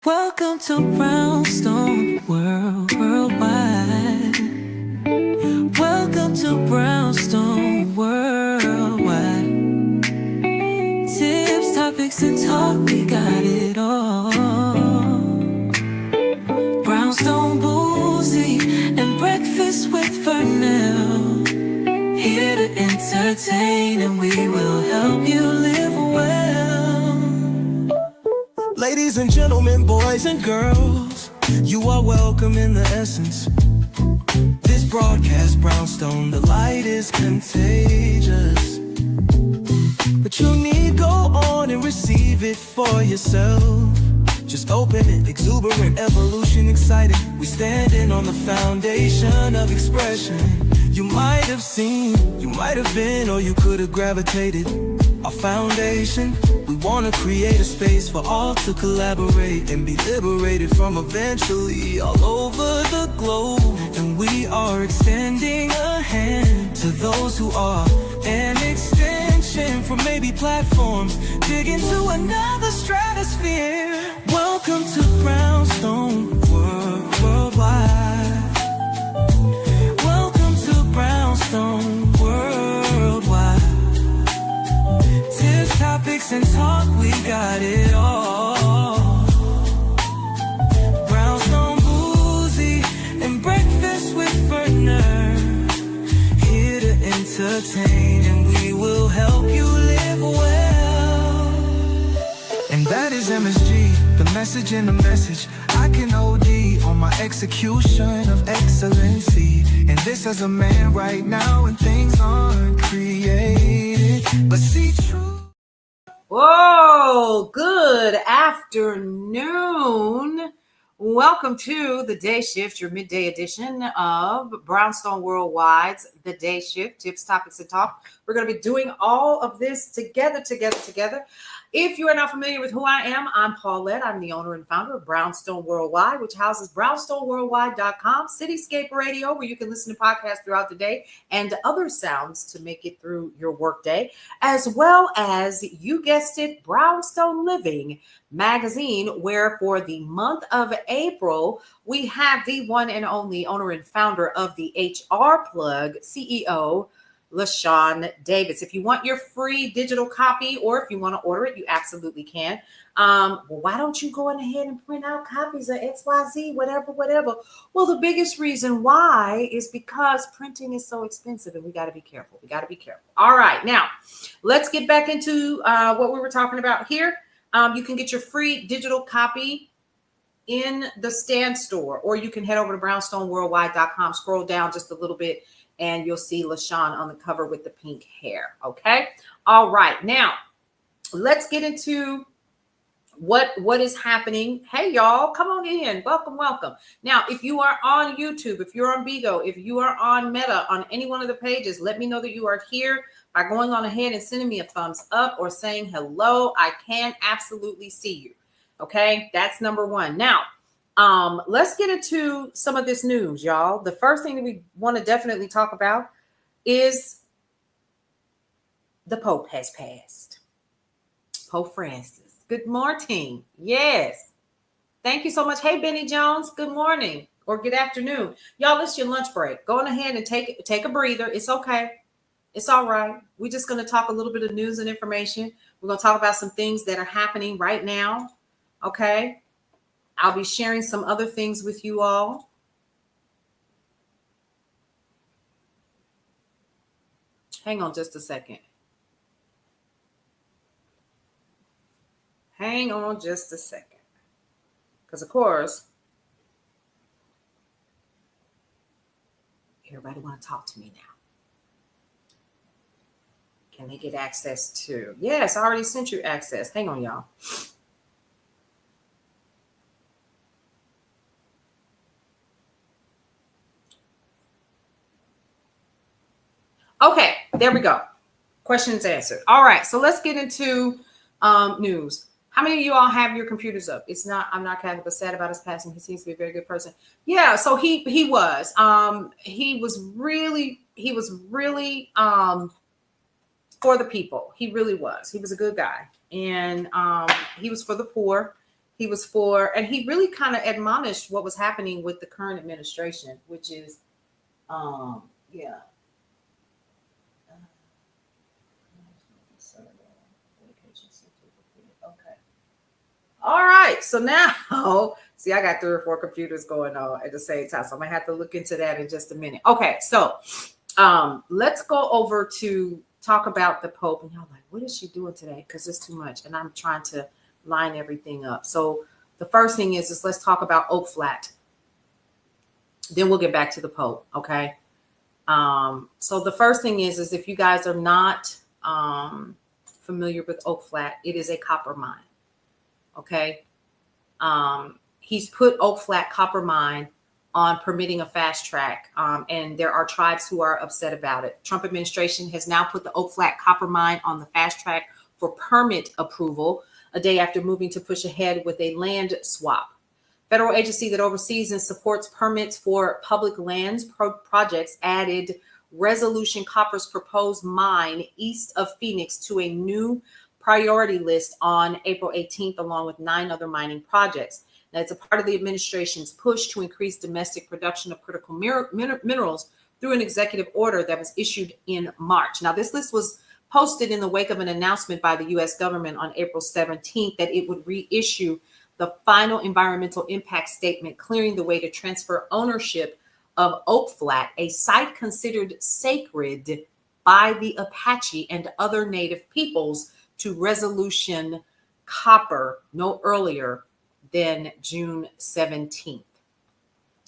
Welcome to Brownstone Worldwide. Welcome to Brownstone Worldwide. Tips, topics, and talk, we got it all. Brownstone Boozy and Breakfast with Fernell. Here to entertain, and we will help you live well. Ladies and gentlemen, boys and girls, you are welcome in the essence. This broadcast, Brownstone, the light is contagious. But you need go on and receive it for yourself. Just open it, exuberant, evolution, excited. We standing on the foundation of expression. You might have seen, you might have been, or you could have gravitated. Our foundation, we want to create a space for all to collaborate and be liberated from eventually all over the globe. And we are extending a hand to those who are an extension from maybe platforms, dig into another stratosphere. Welcome to Brownstone Worldwide. Welcome to Brownstone Worldwide. Tips, topics, and talk, we got it all. Brownstone Boozy and Breakfast with Fernell. Here to entertain, and we will help you live well. And that is MSG, the message in the message. I can OD on my execution of excellency. And this as a man right now, and things aren't created, but see true. Whoa, good afternoon. Welcome to the Day Shift, your midday edition of Brownstone Worldwide's The Day Shift, tips, topics, and talk. We're going to be doing all of this together. If you are not familiar with who I am, I'm Paulette. I'm the owner and founder of Brownstone Worldwide, which houses brownstoneworldwide.com, Cityscape Radio, where you can listen to podcasts throughout the day and other sounds to make it through your workday, as well as, you guessed it, Brownstone Living magazine, where for the month of April, we have the one and only owner and founder of the HR Plug, CEO, LaShawn Davis. If you want your free digital copy, or if you want to order it, you absolutely can. Well, why don't you go ahead and print out copies of XYZ, whatever? Well, the biggest reason why is because printing is so expensive, and we got to be careful. All right, now let's get back into what we were talking about here. You can get your free digital copy in the Stand store, or you can head over to brownstoneworldwide.com, scroll down just a little bit, and you'll see LaShawn on the cover with the pink hair. Okay. All right. Now let's get into what is happening. Hey, y'all, come on in. Welcome. Now, if you are on YouTube, if you're on Bigo, if you are on Meta, on any one of the pages, let me know that you are here by going on ahead and sending me a thumbs up or saying hello. I can absolutely see you. Okay. That's number one. Now, let's get into some of this news, y'all. The first thing that we want to definitely talk about is the Pope has passed. Pope Francis. Good morning. Yes. Thank you so much. Hey, Benny Jones. Good morning or good afternoon. Y'all, it's your lunch break. Go on ahead and take a breather. It's okay. It's all right. We're just going to talk a little bit of news and information. We're going to talk about some things that are happening right now. Okay. I'll be sharing some other things with you all. Hang on just a second. Because, of course, everybody want to talk to me now. Can they get access to? Yes, I already sent you access. Hang on, y'all. Okay, there we go. Questions answered. All right, so let's get into news. How many of you all have your computers up? I'm not Catholic, but sad about his passing. He seems to be a very good person. Yeah, so he was really for the people. He really was. He was a good guy. And he was for the poor. he was for, and he really kind of admonished what was happening with the current administration, which is, yeah. Okay. All right. So now, see, I got 3 or 4 computers going on at the same time. So I'm going to have to look into that in just a minute. Okay. So let's go over to talk about the Pope. And y'all like, what is she doing today? Because it's too much. And I'm trying to line everything up. So the first thing is let's talk about Oak Flat. Then we'll get back to the Pope. Okay. So the first thing is if you guys are not familiar with Oak Flat, it is a copper mine. Okay. He's put Oak Flat copper mine on permitting a fast track. And there are tribes who are upset about it. Trump administration has now put the Oak Flat copper mine on the fast track for permit approval a day after moving to push ahead with a land swap. Federal agency that oversees and supports permits for public lands projects added Resolution Copper's proposed mine east of Phoenix to a new priority list on April 18th, along with 9 other mining projects. Now, it's a part of the administration's push to increase domestic production of critical minerals through an executive order that was issued in March. Now, this list was posted in the wake of an announcement by the U.S. government on April 17th that it would reissue the final environmental impact statement, clearing the way to transfer ownership of Oak Flat, a site considered sacred by the Apache and other native peoples, to Resolution Copper no earlier than June 17th.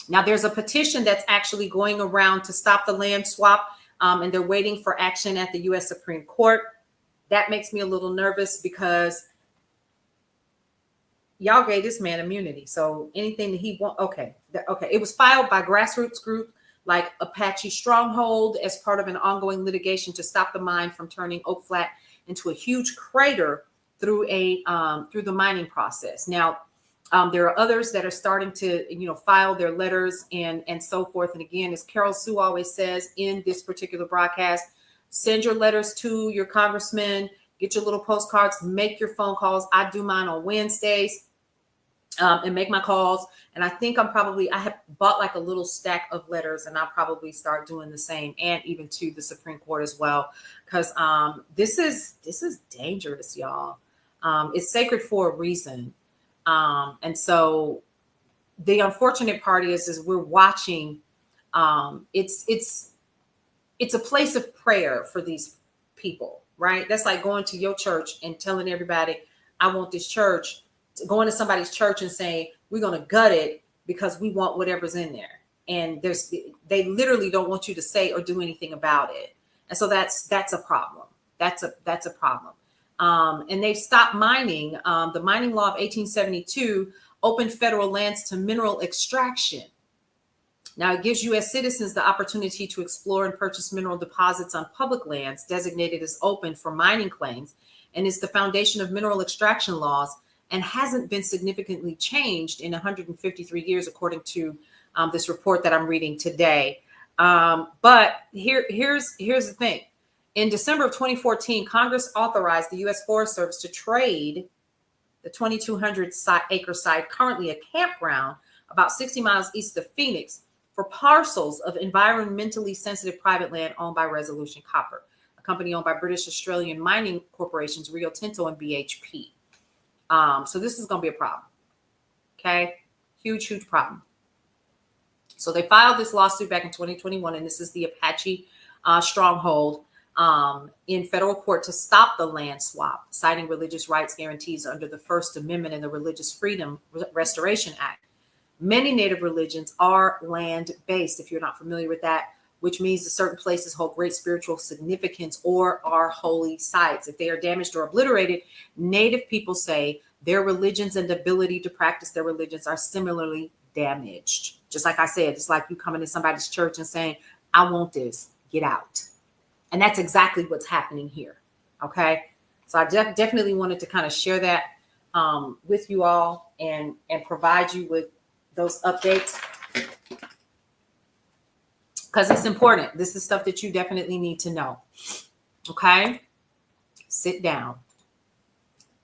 Now, there's a petition that's actually going around to stop the land swap, and they're waiting for action at the U.S. Supreme Court. That makes me a little nervous because y'all gave this man immunity. So anything that he wants, okay. It was filed by grassroots group like Apache Stronghold as part of an ongoing litigation to stop the mine from turning Oak Flat into a huge crater through the mining process. Now, there are others that are starting to, file their letters and so forth. And again, as Carol Sue always says in this particular broadcast, send your letters to your congressman, get your little postcards, make your phone calls. I do mine on Wednesdays and make my calls. And I think I have bought like a little stack of letters, and I'll probably start doing the same, and even to the Supreme Court as well. Because this is dangerous, y'all. It's sacred for a reason. And so the unfortunate part is we're watching. It's a place of prayer for these people, right? That's like going to your church and telling everybody, I want this church, going to somebody's church and saying, we're going to gut it because we want whatever's in there. And they literally don't want you to say or do anything about it. And so that's a problem. That's a problem. And they've stopped mining. The mining law of 1872 opened federal lands to mineral extraction. Now, it gives U.S. citizens the opportunity to explore and purchase mineral deposits on public lands designated as open for mining claims, and is the foundation of mineral extraction laws, and hasn't been significantly changed in 153 years, according to this report that I'm reading today. But here's the thing. In December of 2014, Congress authorized the U.S. Forest Service to trade the 2,200-acre site, currently a campground about 60 miles east of Phoenix, for parcels of environmentally sensitive private land owned by Resolution Copper, a company owned by British Australian mining corporations Rio Tinto and BHP. So this is going to be a problem. Okay. Huge problem. So they filed this lawsuit back in 2021, and this is the Apache Stronghold in federal court to stop the land swap, citing religious rights guarantees under the First Amendment and the Religious Freedom Restoration Act. Many native religions are land-based, if you're not familiar with that, which means that certain places hold great spiritual significance or are holy sites. If they are damaged or obliterated, native people say their religions and ability to practice their religions are similarly damaged. Just like I said, it's like you coming to somebody's church and saying, I want this, get out. And that's exactly what's happening here. Okay. So I definitely wanted to kind of share that with you all and provide you with those updates, because it's important. This is stuff that you definitely need to know. Okay. Sit down.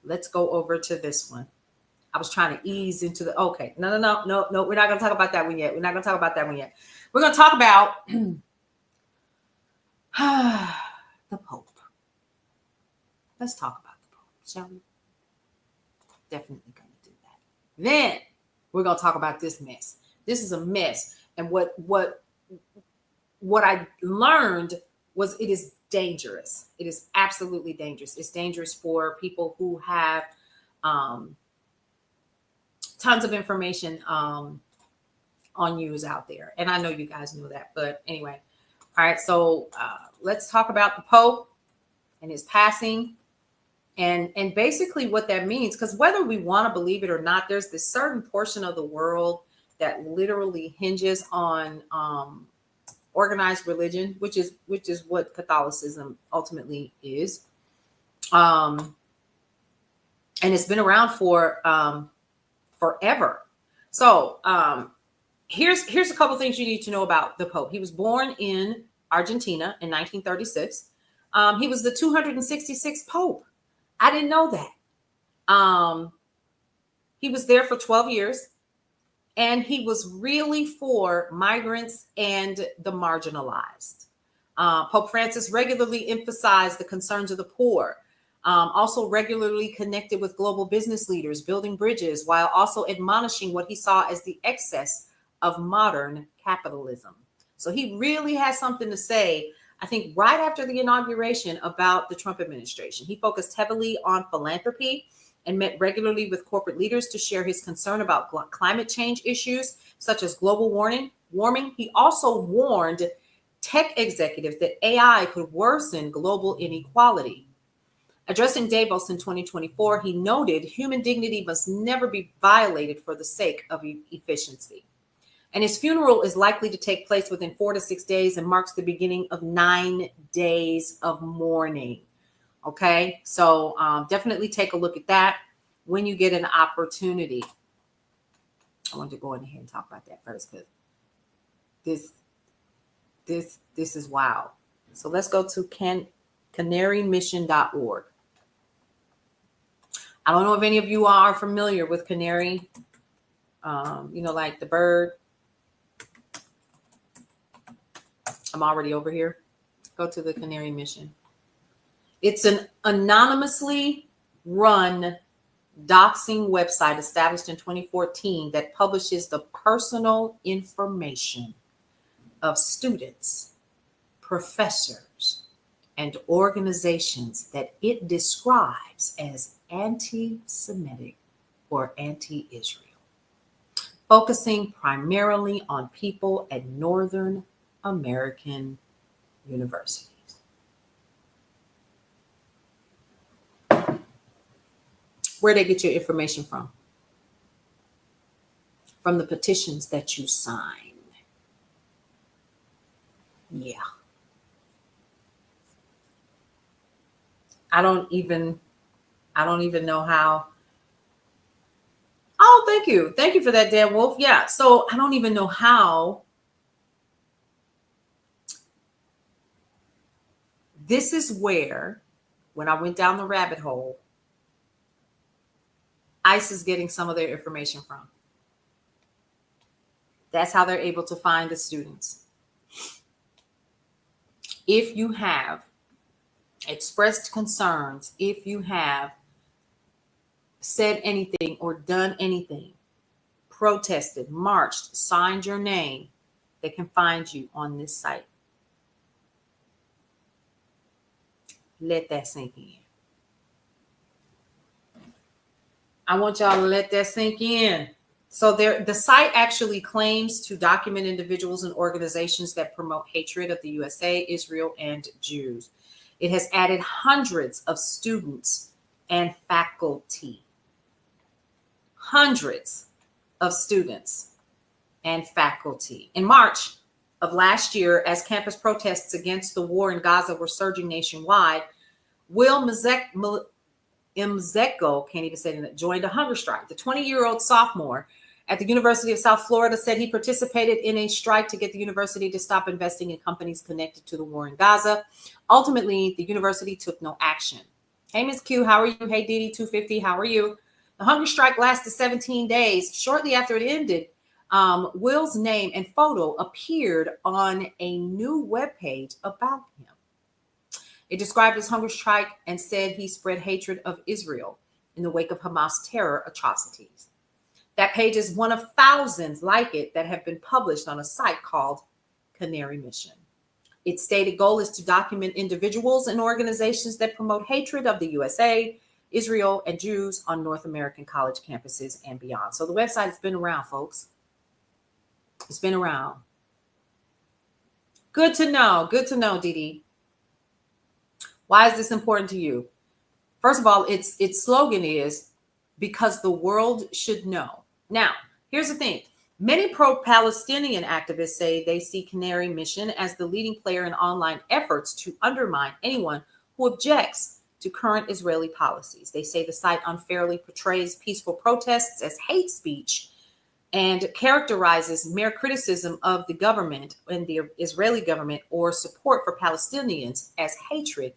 Let's go over to this one. I was trying to ease into the, okay. No. We're not going to talk about that one yet. We're going to talk about the Pope. Let's talk about the Pope, shall we? Definitely going to do that. Then we're going to talk about this mess. This is a mess. And what I learned was it is dangerous. It is absolutely dangerous. It's dangerous for people who have tons of information on news out there. And I know you guys know that, but anyway. All right. So let's talk about the Pope and his passing and basically what that means, because whether we want to believe it or not, there's this certain portion of the world that literally hinges on organized religion, which is what Catholicism ultimately is. And it's been around for forever. So here's a couple things you need to know about the Pope. He was born in Argentina in 1936. He was the 266th Pope. I didn't know that. He was there for 12 years. And he was really for migrants and the marginalized. Pope Francis regularly emphasized the concerns of the poor, also regularly connected with global business leaders, building bridges, while also admonishing what he saw as the excess of modern capitalism. So he really has something to say, I think, right after the inauguration about the Trump administration. He focused heavily on philanthropy and met regularly with corporate leaders to share his concern about climate change issues, such as global warming. He also warned tech executives that AI could worsen global inequality. Addressing Davos in 2024, he noted human dignity must never be violated for the sake of efficiency. And his funeral is likely to take place within 4 to 6 days and marks the beginning of 9 days of mourning. Okay, so definitely take a look at that when you get an opportunity. I want to go ahead and talk about that first because this is wild. So let's go to canarymission.org. I don't know if any of you are familiar with canary, like the bird. I'm already over here. Go to the Canary Mission. It's an anonymously run doxing website established in 2014 that publishes the personal information of students, professors, and organizations that it describes as anti-Semitic or anti-Israel, focusing primarily on people at Northern American universities. Where they get your information from? From the petitions that you sign. Yeah. I don't even know how. Oh, thank you. Thank you for that, Dan Wolf. Yeah. So I don't even know how. This is where, when I went down the rabbit hole, ICE is getting some of their information from. That's how they're able to find the students. If you have expressed concerns, if you have said anything or done anything, protested, marched, signed your name, they can find you on this site. Let that sink in. I want y'all to let that sink in. So the site actually claims to document individuals and organizations that promote hatred of the USA, Israel, and Jews. It has added hundreds of students and faculty. Hundreds of students and faculty. In March of last year, as campus protests against the war in Gaza were surging nationwide, Will Mzeko, can't even say that, joined a hunger strike. The 20-year-old sophomore at the University of South Florida said he participated in a strike to get the university to stop investing in companies connected to the war in Gaza. Ultimately, the university took no action. Hey, Ms. Q, how are you? Hey, Didi250, how are you? The hunger strike lasted 17 days. Shortly after it ended, Will's name and photo appeared on a new webpage about him. It described his hunger strike and said he spread hatred of Israel in the wake of Hamas terror atrocities. That page is one of thousands like it that have been published on a site called Canary Mission. Its stated goal is to document individuals and organizations that promote hatred of the USA, Israel, and Jews on North American college campuses and beyond. So the website has been around, folks. It's been around. Good to know. Good to know, Dee. Why is this important to you? First of all, its slogan is because the world should know. Now, here's the thing. Many pro-Palestinian activists say they see Canary Mission as the leading player in online efforts to undermine anyone who objects to current Israeli policies. They say the site unfairly portrays peaceful protests as hate speech and characterizes mere criticism of the government and the Israeli government or support for Palestinians as hatred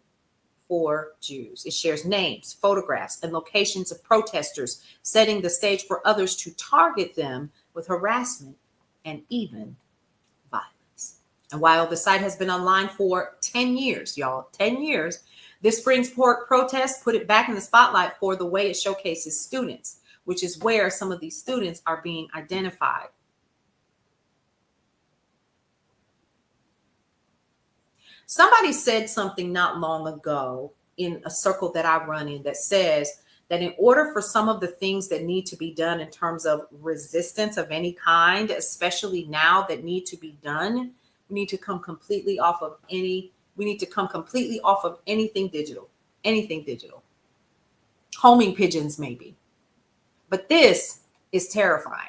for Jews. It shares names, photographs, and locations of protesters, setting the stage for others to target them with harassment and even violence. And while the site has been online for 10 years, y'all, 10 years, this spring's protest put it back in the spotlight for the way it showcases students, which is where some of these students are being identified. Somebody said something not long ago in a circle that I run in that says that in order for some of the things that need to be done in terms of resistance of any kind, especially now that need to be done, we need to come completely off of anything digital. Homing pigeons, maybe. But this is terrifying.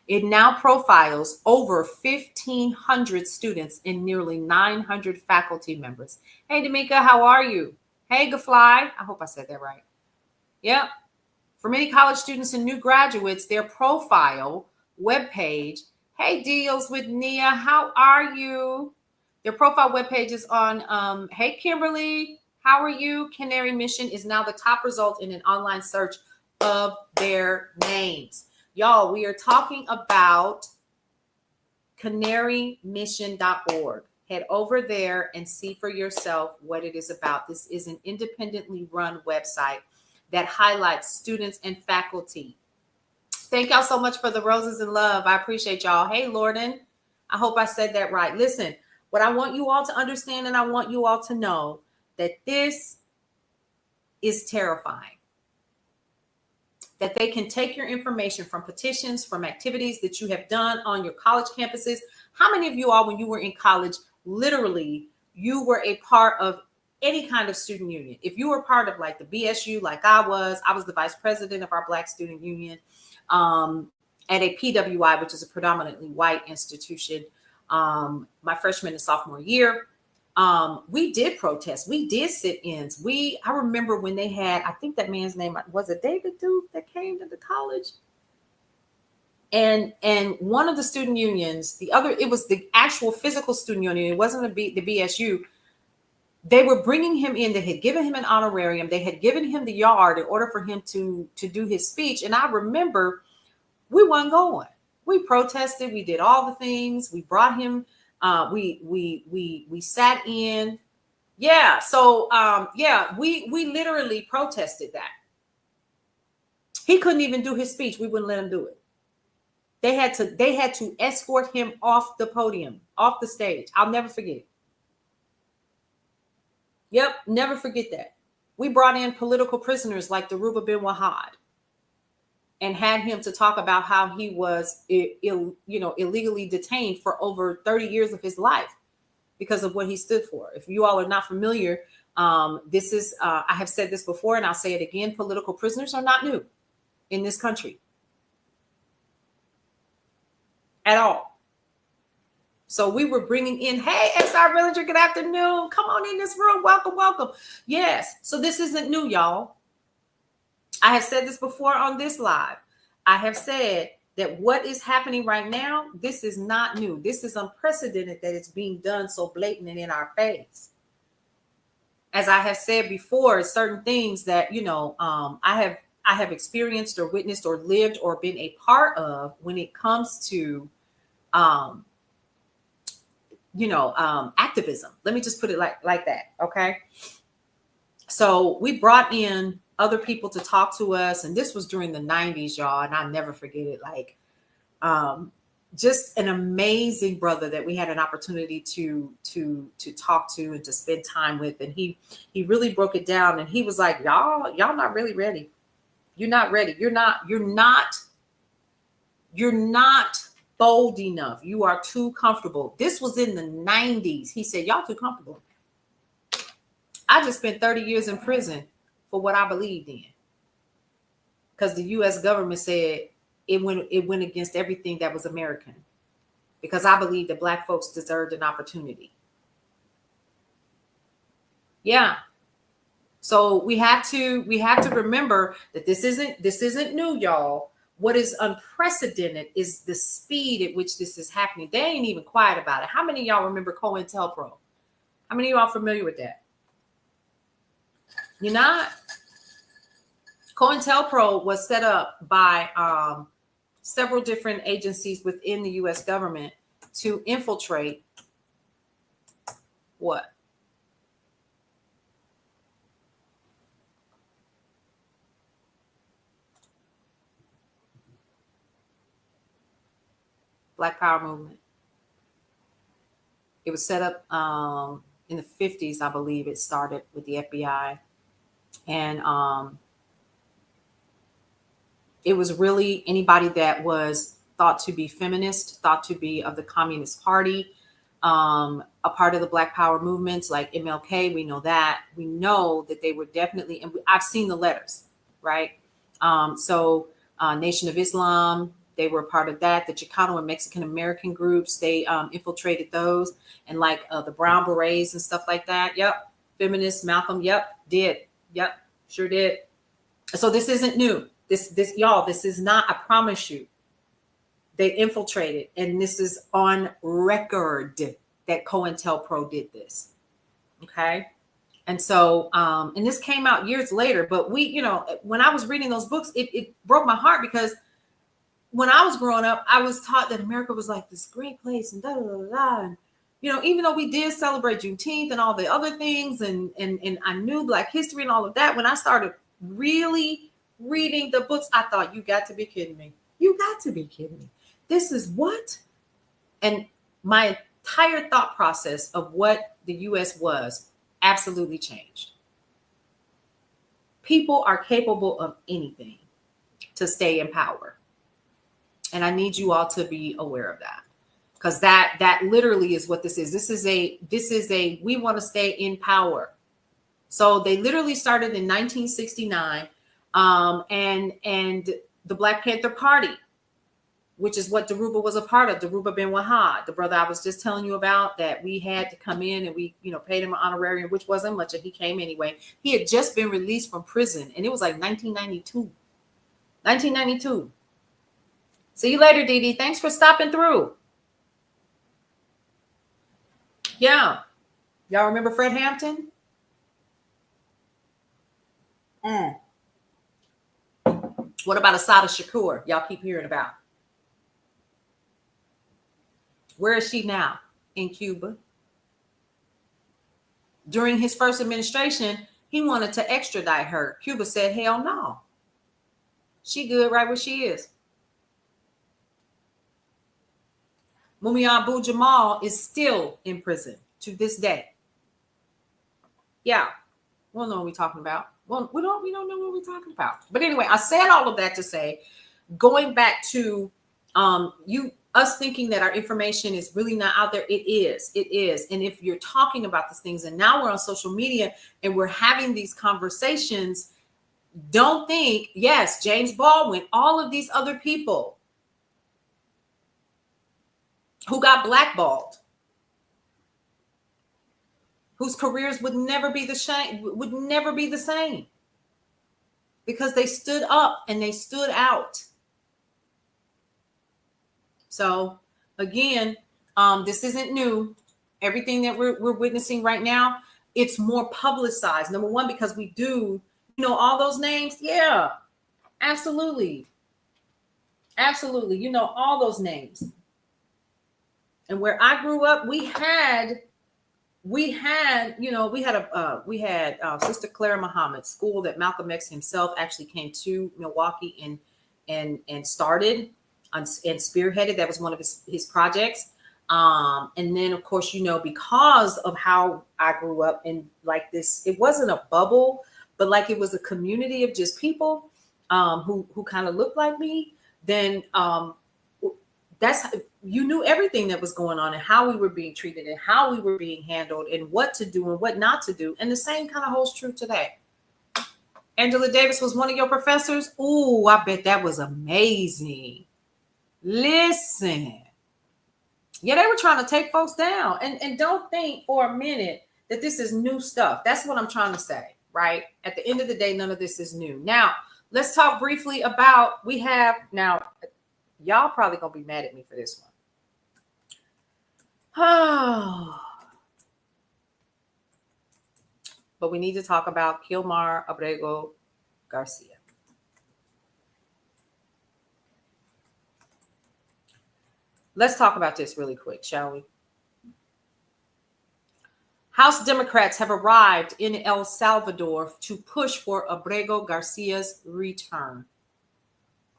It now profiles over 1,500 students and nearly 900 faculty members. Hey, D'Amica, how are you? Hey, Gafly. I hope I said that right. Yep. For many college students and new graduates, their profile webpage. Hey, Deals with Nia, how are you? Their profile webpage is on, hey, Kimberly, how are you? Canary Mission is now the top result in an online search of their names. Y'all, we are talking about canarymission.org. Head over there and see for yourself what it is about. This is an independently run website that highlights students and faculty. Thank y'all so much for the roses and love. I appreciate y'all. Hey, Lorden, I hope I said that right. Listen, what I want you all to understand and I want you all to know that this is terrifying. That they can take your information from petitions, from activities that you have done on your college campuses. How many of you all, when you were in college, literally, you were a part of any kind of student union? If you were part of like the BSU, like I was the vice president of our Black Student Union at a PWI, which is a predominantly white institution, my freshman and sophomore year. We did protest. We did sit-ins. I remember when they had, I think that man's name, was it David Duke that came to the college? And one of the student unions, it was the actual physical student union. It wasn't the BSU. They were bringing him in. They had given him an honorarium. They had given him the yard in order for him to do his speech. And I remember we weren't going. We protested. We did all the things. We brought him. We sat in. Yeah. So, we literally protested that. He couldn't even do his speech. We wouldn't let him do it. They had to escort him off the podium, off the stage. I'll never forget it. Yep. Never forget that. We brought in political prisoners like Dhoruba bin Wahad and had him to talk about how he was, illegally detained for over 30 years of his life because of what he stood for. If you all are not familiar, this is, I have said this before and I'll say it again, political prisoners are not new in this country at all. So we were bringing in, hey, XR Villager, good afternoon. Come on in this room. Welcome, welcome. Yes. So this isn't new, y'all. I have said this before on this live. I have said that what is happening right now, this is not new. This is unprecedented that it's being done so blatant and in our face. As I have said before, certain things that, I I have experienced or witnessed or lived or been a part of when it comes to, activism. Let me just put it like that. Okay. So we brought in other people to talk to us. And this was during the 90s, y'all. And I'll never forget it. Like, just an amazing brother that we had an opportunity to talk to and to spend time with. And he really broke it down. And he was like, y'all not really ready. You're not ready. You're not bold enough. You are too comfortable. This was in the 90s. He said, y'all too comfortable. I just spent 30 years in prison for what I believed in. Because the US government said it went against everything that was American. Because I believe that Black folks deserved an opportunity. Yeah. So we have to remember that this isn't new, y'all. What is unprecedented is the speed at which this is happening. They ain't even quiet about it. How many of y'all remember COINTELPRO? How many of y'all familiar with that? You're not? COINTELPRO was set up by several different agencies within the U.S. government to infiltrate what? Black Power movement. It was set up in the 50s, I believe. It started with the FBI. And it was really anybody that was thought to be feminist, thought to be of the Communist Party, a part of the Black Power movements like MLK. We know that. We know that they were definitely, and I've seen the letters, right? So Nation of Islam, they were a part of that. The Chicano and Mexican American groups, they infiltrated those. And like the Brown Berets and stuff like that. Yep. Feminists, Malcolm, yep, did. Yep, sure did. So this isn't new. This y'all, this is not, I promise you. They infiltrated, and this is on record that COINTELPRO did this. Okay. And so, and this came out years later, but when I was reading those books, it broke my heart because when I was growing up, I was taught that America was like this great place and da da da da. And, even though we did celebrate Juneteenth and all the other things, and I knew Black history and all of that, when I started really reading the books, I thought, you got to be kidding me. You got to be kidding me. This is what? And my entire thought process of what the U.S. was absolutely changed. People are capable of anything to stay in power. And I need you all to be aware of that, because that literally is what this is. This is a we want to stay in power. So they literally started in 1969, and the Black Panther Party, which is what Dhoruba was a part of. Dhoruba bin Wahad, the brother I was just telling you about, that we had to come in and we paid him an honorarium, which wasn't much, and he came anyway. He had just been released from prison, and it was like 1992. 1992. See you later, Dee Dee. Thanks for stopping through. Yeah. Y'all remember Fred Hampton? What about Assata Shakur? Y'all keep hearing about. Where is she now? In Cuba. During his first administration, he wanted to extradite her. Cuba said, hell no. She good right where she is. Mumia Abu-Jamal is still in prison to this day. Yeah, we don't know what we're talking about. Well, we don't know what we're talking about. But anyway, I said all of that to say, going back to us thinking that our information is really not out there. It is. And if you're talking about these things, and now we're on social media and we're having these conversations, don't think, yes, James Baldwin, all of these other people who got blackballed, whose careers would never be the same, because they stood up and they stood out. So again, this isn't new. Everything that we're witnessing right now, it's more publicized. Number one, because we do, all those names. Yeah. Absolutely. Absolutely. You know, all those names. And where I grew up, we had Sister Clara Muhammad school that Malcolm X himself actually came to Milwaukee and started and spearheaded. That was one of his projects. And then of course, because of how I grew up in like this, it wasn't a bubble, but like it was a community of just people who kind of looked like me. Then that's you knew everything that was going on and how we were being treated and how we were being handled and what to do and what not to do. And the same kind of holds true today. Angela Davis was one of your professors. Ooh, I bet that was amazing. Listen. Yeah, they were trying to take folks down. And don't think for a minute that this is new stuff. That's what I'm trying to say, right? At the end of the day, none of this is new. Now, let's talk briefly about, y'all probably going to be mad at me for this one. But we need to talk about Kilmar Abrego Garcia. Let's talk about this really quick, shall we? House Democrats have arrived in El Salvador to push for Abrego Garcia's return.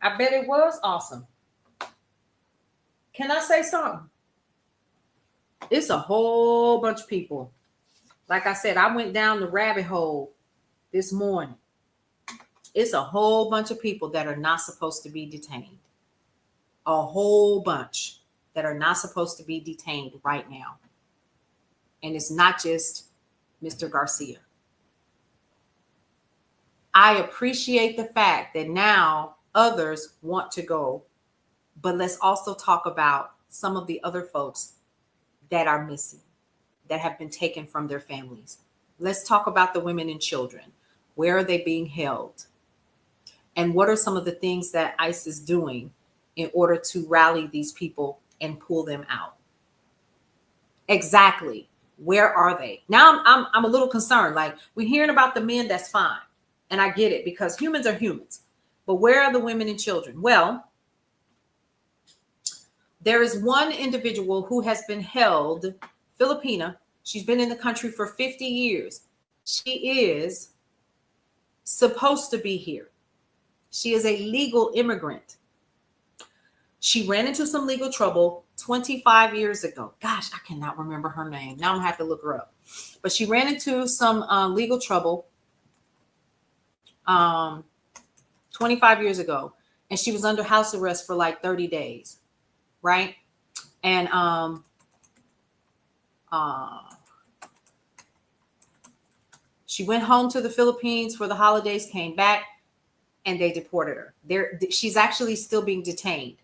I bet it was awesome. Can I say something? It's a whole bunch of people. Like I said, I went down the rabbit hole this morning. It's a whole bunch of people that are not supposed to be detained. A whole bunch that are not supposed to be detained right now. And it's not just Mr. Garcia. I appreciate the fact that now others want to go, but let's also talk about some of the other folks that are missing, that have been taken from their families. Let's talk about the women and children. Where are they being held? And what are some of the things that ICE is doing in order to rally these people and pull them out? Exactly. Where are they? Now I'm a little concerned. Like, we're hearing about the men, that's fine. And I get it, because humans are humans. But where are the women and children? Well, there is one individual who has been held, Filipina. She's been in the country for 50 years. She is supposed to be here. She is a legal immigrant. She ran into some legal trouble 25 years ago. Gosh, I cannot remember her name. Now I'm gonna have to look her up. But she ran into some legal trouble 25 years ago. And she was under house arrest for like 30 days. Right? And she went home to the Philippines for the holidays, came back, and they deported her. She's actually still being detained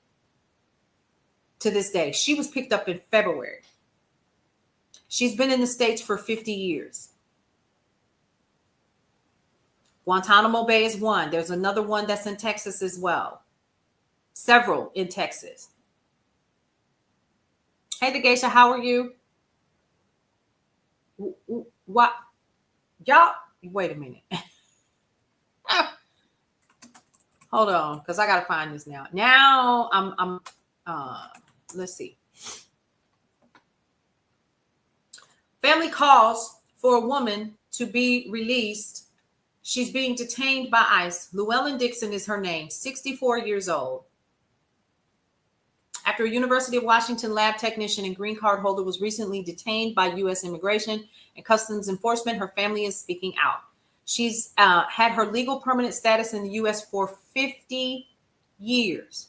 to this day. She was picked up in February. She's been in the States for 50 years. Guantanamo Bay is one. There's another one that's in Texas as well. Several in Texas. Hey, Degeisha, how are you? What? Y'all, wait a minute. Hold on, because I got to find this now. Now, let's see. Family calls for a woman to be released. She's being detained by ICE. Llewellyn Dixon is her name, 64 years old. After a University of Washington lab technician and green card holder was recently detained by U.S. Immigration and Customs Enforcement, her family is speaking out. She's had her legal permanent status in the U.S. for 50 years.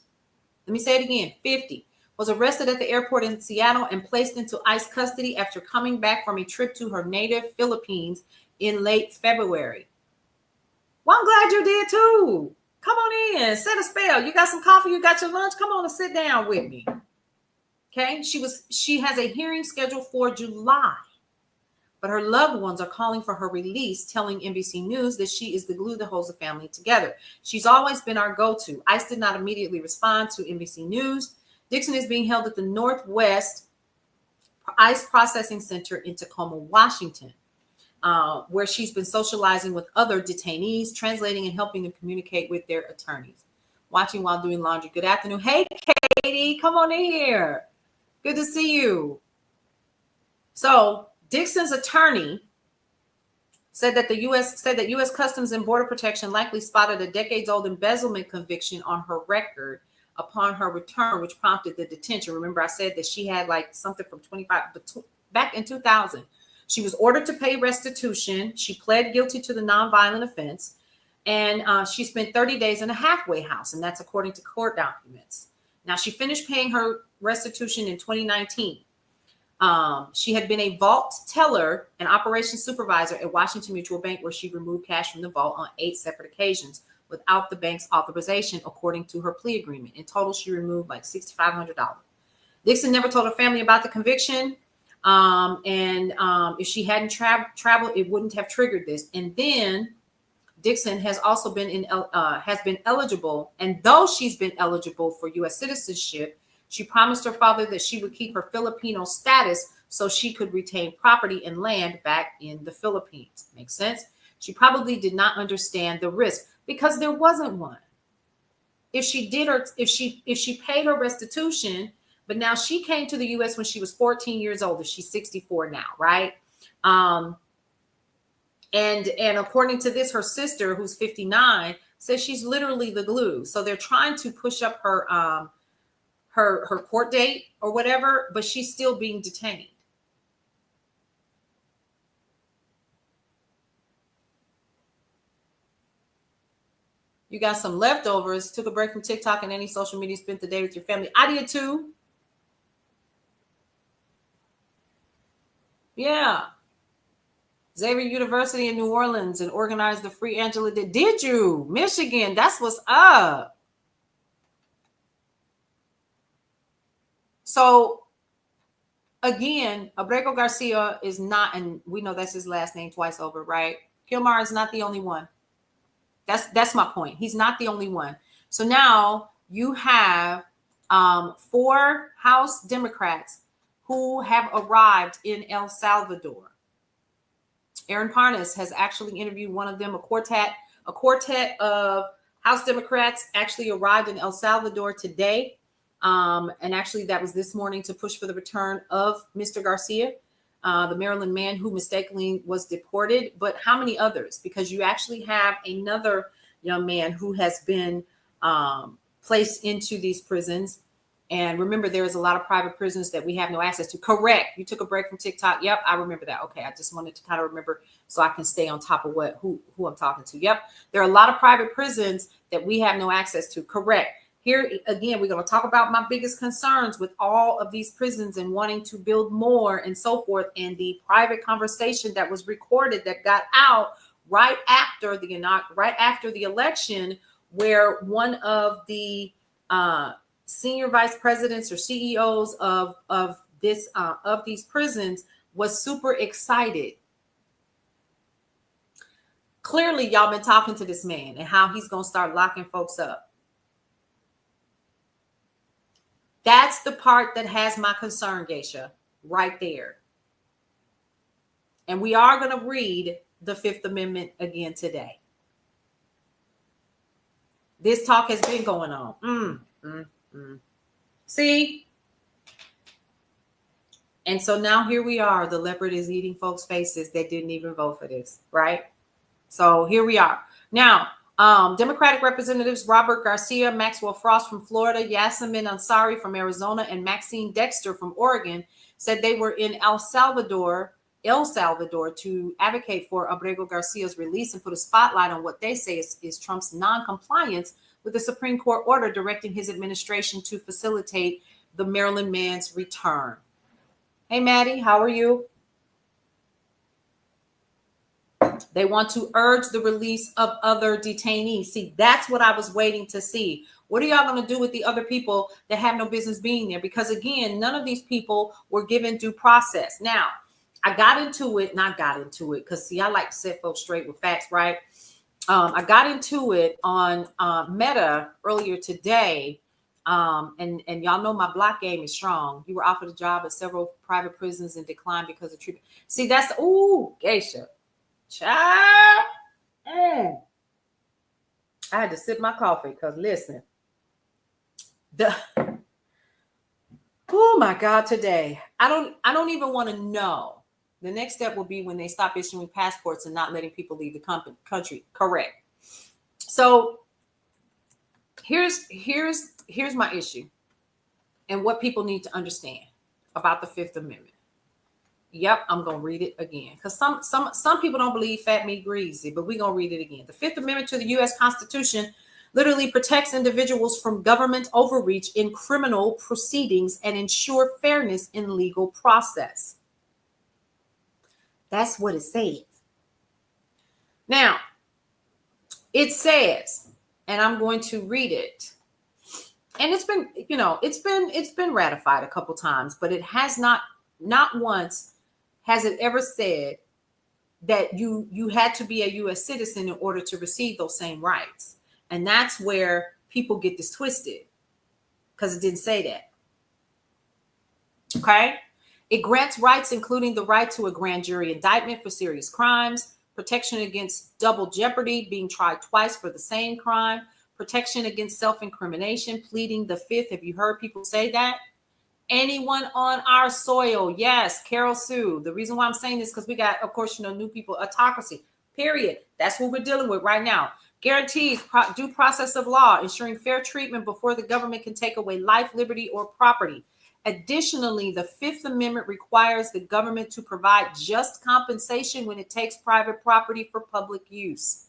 Let me say it again, 50. Was arrested at the airport in Seattle and placed into ICE custody after coming back from a trip to her native Philippines in late February. Well, I'm glad you did too. Come on in, set a spell. You got some coffee, you got your lunch. Come on and sit down with me. Okay, she has a hearing scheduled for July, but her loved ones are calling for her release, telling NBC News that she is the glue that holds the family together. She's always been our go-to. ICE did not immediately respond to NBC News. Dixon is being held at the Northwest ICE Processing Center in Tacoma, Washington. where she's been socializing with other detainees, translating and helping them communicate with their attorneys. Watching while doing laundry. Good afternoon. Hey, Katie, come on in here. Good to see you. So Dixon's attorney said that U.S. Customs and Border Protection likely spotted a decades-old embezzlement conviction on her record upon her return, which prompted the detention. Remember, I said that she had like something from 25, but back in 2000. She was ordered to pay restitution. She pled guilty to the nonviolent offense, and she spent 30 days in a halfway house, and that's according to court documents. Now, she finished paying her restitution in 2019. She had been a vault teller and operations supervisor at Washington Mutual Bank, where she removed cash from the vault on 8 separate occasions without the bank's authorization, according to her plea agreement. In total, she removed like $6,500. Dixon never told her family about the conviction. If she hadn't traveled, it wouldn't have triggered this. And then Dixon has also been eligible. And though she's been eligible for U.S. citizenship, she promised her father that she would keep her Filipino status so she could retain property and land back in the Philippines. Makes sense? She probably did not understand the risk because there wasn't one. If she paid her restitution, but now she came to the U.S. when she was 14 years old. She's 64 now, right? And according to this, her sister, who's 59, says she's literally the glue. So they're trying to push up her her court date or whatever, but she's still being detained. You got some leftovers. Took a break from TikTok and any social media. Spent the day with your family. I did too. Yeah. Xavier University in New Orleans and organized the Free Angela Day. Did you? Michigan. That's what's up. So again, Abrego Garcia is not, and we know that's his last name twice over, right? Kilmar is not the only one. That's my point. He's not the only one. So now you have 4 House Democrats who have arrived in El Salvador. Aaron Parnas has actually interviewed one of them. A quartet of House Democrats actually arrived in El Salvador today. And actually that was this morning to push for the return of Mr. Garcia, the Maryland man who mistakenly was deported. But how many others? Because you actually have another young man who has been placed into these prisons. And remember, there is a lot of private prisons that we have no access to. Correct. You took a break from TikTok. Yep, I remember that. Okay, I just wanted to kind of remember so I can stay on top of who I'm talking to. Yep, there are a lot of private prisons that we have no access to. Correct. Here again, we're going to talk about my biggest concerns with all of these prisons and wanting to build more and so forth. And the private conversation that was recorded that got out right after the election, where one of the senior vice presidents or CEOs of these prisons was super excited. Clearly, y'all been talking to this man and how he's going to start locking folks up. That's the part that has my concern, Geisha, right there. And we are going to read the 5th Amendment again today. This talk has been going on. See? And so now here we are. The leopard is eating folks' faces that didn't even vote for this, right? So here we are. Now, Democratic Representatives Robert Garcia, Maxwell Frost from Florida, Yasemin Ansari from Arizona, and Maxine Dexter from Oregon said they were in El Salvador to advocate for Abrego Garcia's release and put a spotlight on what they say is Trump's non-compliance with the Supreme Court order directing his administration to facilitate the Maryland man's return. Hey, Maddie, how are you? They want to urge the release of other detainees. See, that's what I was waiting to see. What are y'all going to do with the other people that have no business being there? Because again, none of these people were given due process. Now, I got into it, because see, I like to set folks straight with facts, right? I got into it on Meta earlier today. And y'all know my block game is strong. You were offered a job at several private prisons and declined because of treatment. See, that's, Geisha. Child. I had to sip my coffee because listen, the oh my God, today I don't even want to know. The next step will be when they stop issuing passports and not letting people leave the country. Correct. So here's my issue and what people need to understand about the Fifth Amendment. Yep, I'm gonna read it again because some people don't believe fat meat greasy, but we're gonna read it again. The Fifth Amendment to the U.S. Constitution literally protects individuals from government overreach in criminal proceedings and ensure fairness in legal process. That's what it says. Now, it says, and I'm going to read it. And it's been, it's been ratified a couple times, but it has not once has it ever said that you had to be a U.S. citizen in order to receive those same rights. And that's where people get this twisted because it didn't say that. Okay. It grants rights, including the right to a grand jury indictment for serious crimes, protection against double jeopardy, being tried twice for the same crime, protection against self-incrimination, pleading the fifth. Have you heard people say that? Anyone on our soil. Yes. Carol Sue. The reason why I'm saying this, because we got, of course, new people, autocracy, period. That's what we're dealing with right now. Guarantees due process of law, ensuring fair treatment before the government can take away life, liberty, or property. Additionally, the Fifth Amendment requires the government to provide just compensation when it takes private property for public use.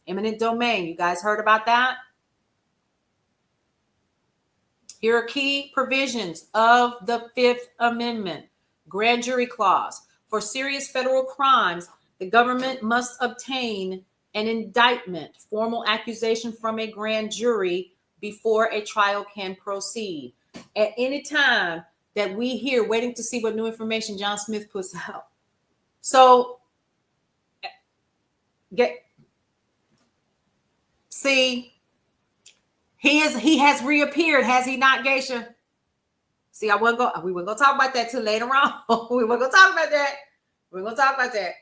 Eminent domain. You guys heard about that? Here are key provisions of the Fifth Amendment. Grand jury clause. For serious federal crimes, the government must obtain an indictment, formal accusation from a grand jury before a trial can proceed. At any time that we hear, waiting to see what new information John Smith puts out. So, see, he has reappeared, has he not, Geisha? See, we weren't gonna talk about that till later on. We weren't gonna talk about that. We're gonna talk about that.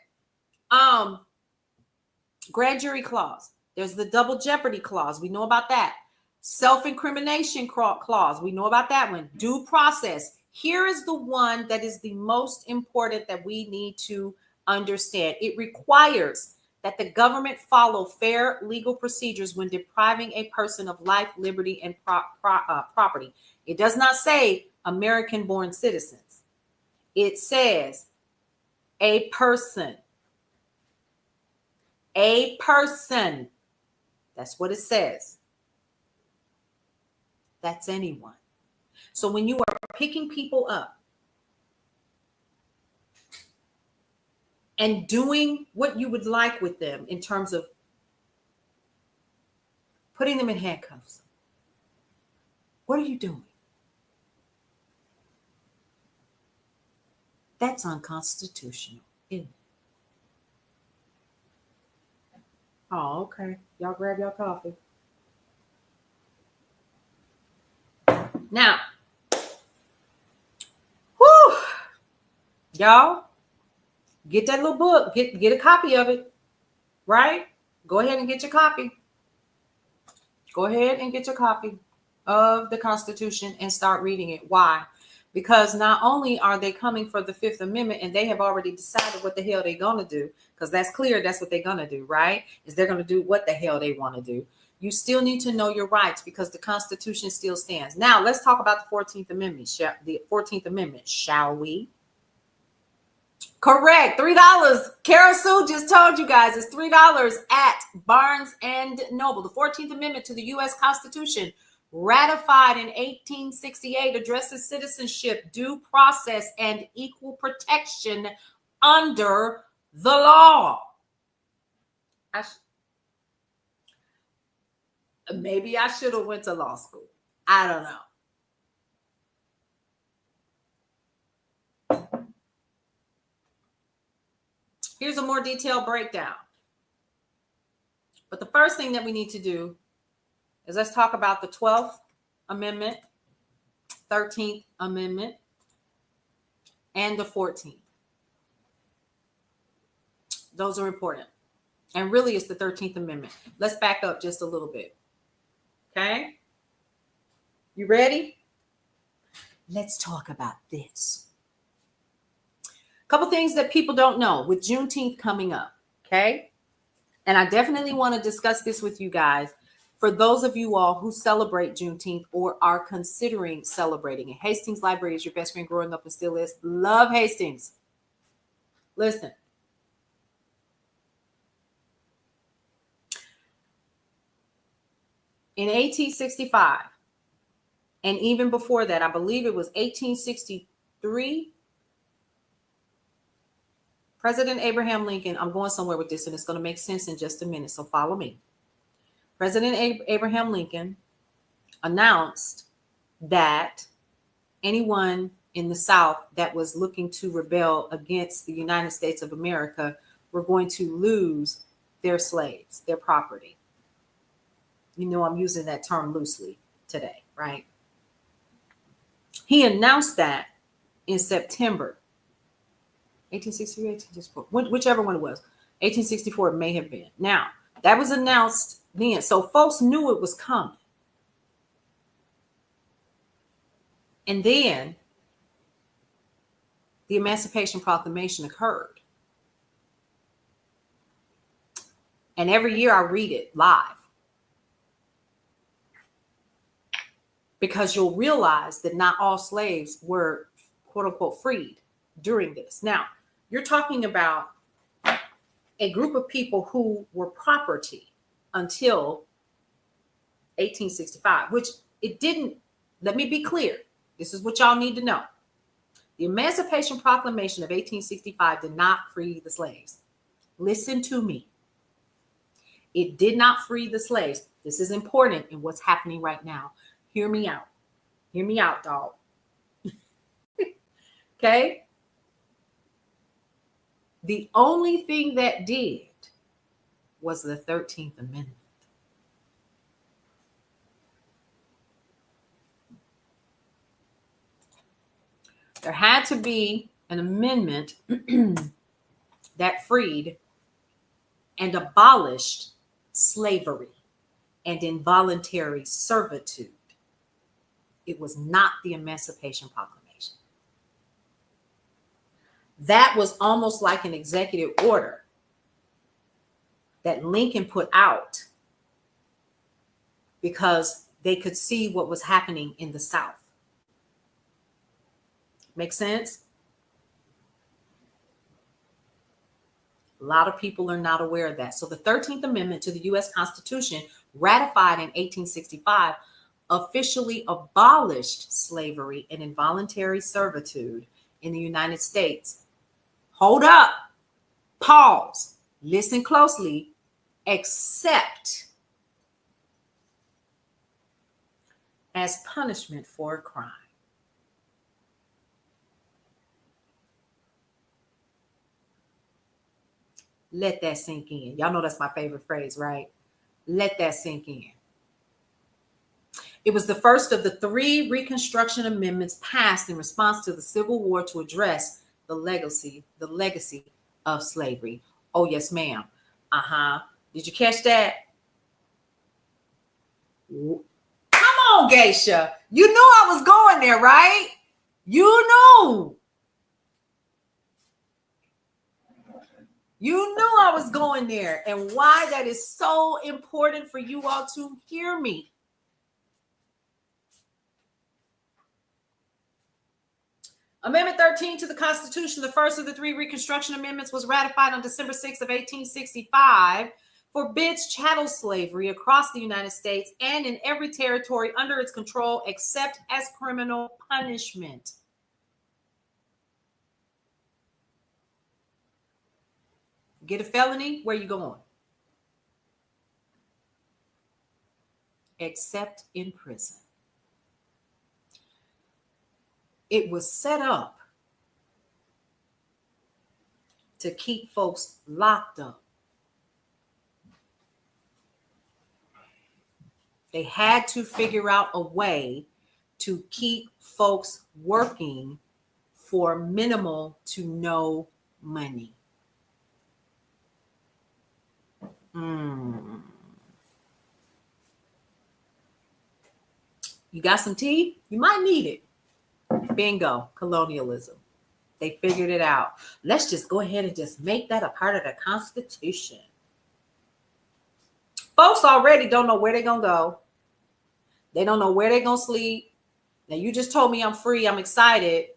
Grand jury clause. There's the double jeopardy clause. We know about that. Self-incrimination clause. We know about that one. Due process. Here is the one that is the most important that we need to understand. It requires that the government follow fair legal procedures when depriving a person of life, liberty, and property. It does not say American-born citizens. It says a person. A person. That's what it says. That's anyone. So when you are picking people up and doing what you would like with them in terms of putting them in handcuffs, what are you doing? That's unconstitutional, isn't it? Oh, okay. Y'all grab your coffee. Now, whoo, y'all, get that little book. Get a copy of it, right? Go ahead and get your copy. Go ahead and get your copy of the Constitution and start reading it. Why? Because not only are they coming for the Fifth Amendment and they have already decided what the hell they're going to do, because that's clear, that's what they're going to do, right? Is they're going to do what the hell they want to do. You still need to know your rights because the Constitution still stands. Now, let's talk about the 14th Amendment. The 14th Amendment, shall we? Correct. $3. Carol Sue just told you guys it's $3 at Barnes and Noble. The 14th Amendment to the U.S. Constitution, ratified in 1868, addresses citizenship, due process, and equal protection under the law. Maybe I should have went to law school. I don't know. Here's a more detailed breakdown. But the first thing that we need to do is let's talk about the 12th Amendment, 13th Amendment, and the 14th. Those are important. And really, it's the 13th Amendment. Let's back up just a little bit. Okay? You ready? Let's talk about this. A couple things that people don't know with Juneteenth coming up. Okay? And I definitely want to discuss this with you guys. For those of you all who celebrate Juneteenth or are considering celebrating it, Hastings Library is your best friend growing up and still is. Love Hastings. Listen. In 1865, and even before that, I believe it was 1863, President Abraham Lincoln, I'm going somewhere with this and it's going to make sense in just a minute, so follow me. President Abraham Lincoln announced that anyone in the South that was looking to rebel against the United States of America were going to lose their slaves, their property. You know, I'm using that term loosely today, right? He announced that in September 1863, 1864, whichever one it was. 1864 it may have been. Now, that was announced then. So folks knew it was coming. And then the Emancipation Proclamation occurred. And every year I read it live. Because you'll realize that not all slaves were, quote unquote, freed during this. Now, you're talking about a group of people who were property until 1865, which it didn't, let me be clear. This is what y'all need to know. The Emancipation Proclamation of 1865 did not free the slaves. Listen to me. It did not free the slaves. This is important in what's happening right now. Hear me out. Hear me out, dog. Okay? The only thing that did was the 13th Amendment. There had to be an amendment that freed and abolished slavery and involuntary servitude. It was not the Emancipation Proclamation. That was almost like an executive order that Lincoln put out because they could see what was happening in the South. Make sense? A lot of people are not aware of that. So the 13th Amendment to the U.S. Constitution, ratified in 1865, officially abolished slavery and involuntary servitude in the United States. Hold up. Pause. Listen closely. Except as punishment for a crime. Let that sink in. Y'all know that's my favorite phrase, right? Let that sink in. It was the first of the 3 Reconstruction Amendments passed in response to the Civil War to address the legacy of slavery. Oh, yes, ma'am. Did you catch that? Come on, Geisha. You knew I was going there, right? You knew. You knew I was going there, and why that is so important for you all to hear me. Amendment 13 to the Constitution, the first of the 3 Reconstruction Amendments, was ratified on December 6 of 1865, forbids chattel slavery across the United States and in every territory under its control except as criminal punishment. Get a felony, where you going? Except in prison. It was set up to keep folks locked up. They had to figure out a way to keep folks working for minimal to no money. You got some tea? You might need it. Bingo, colonialism. They figured it out. Let's just go ahead and just make that a part of the Constitution. Folks already don't know where they're going to go. They don't know where they're going to sleep. Now, you just told me I'm free. I'm excited.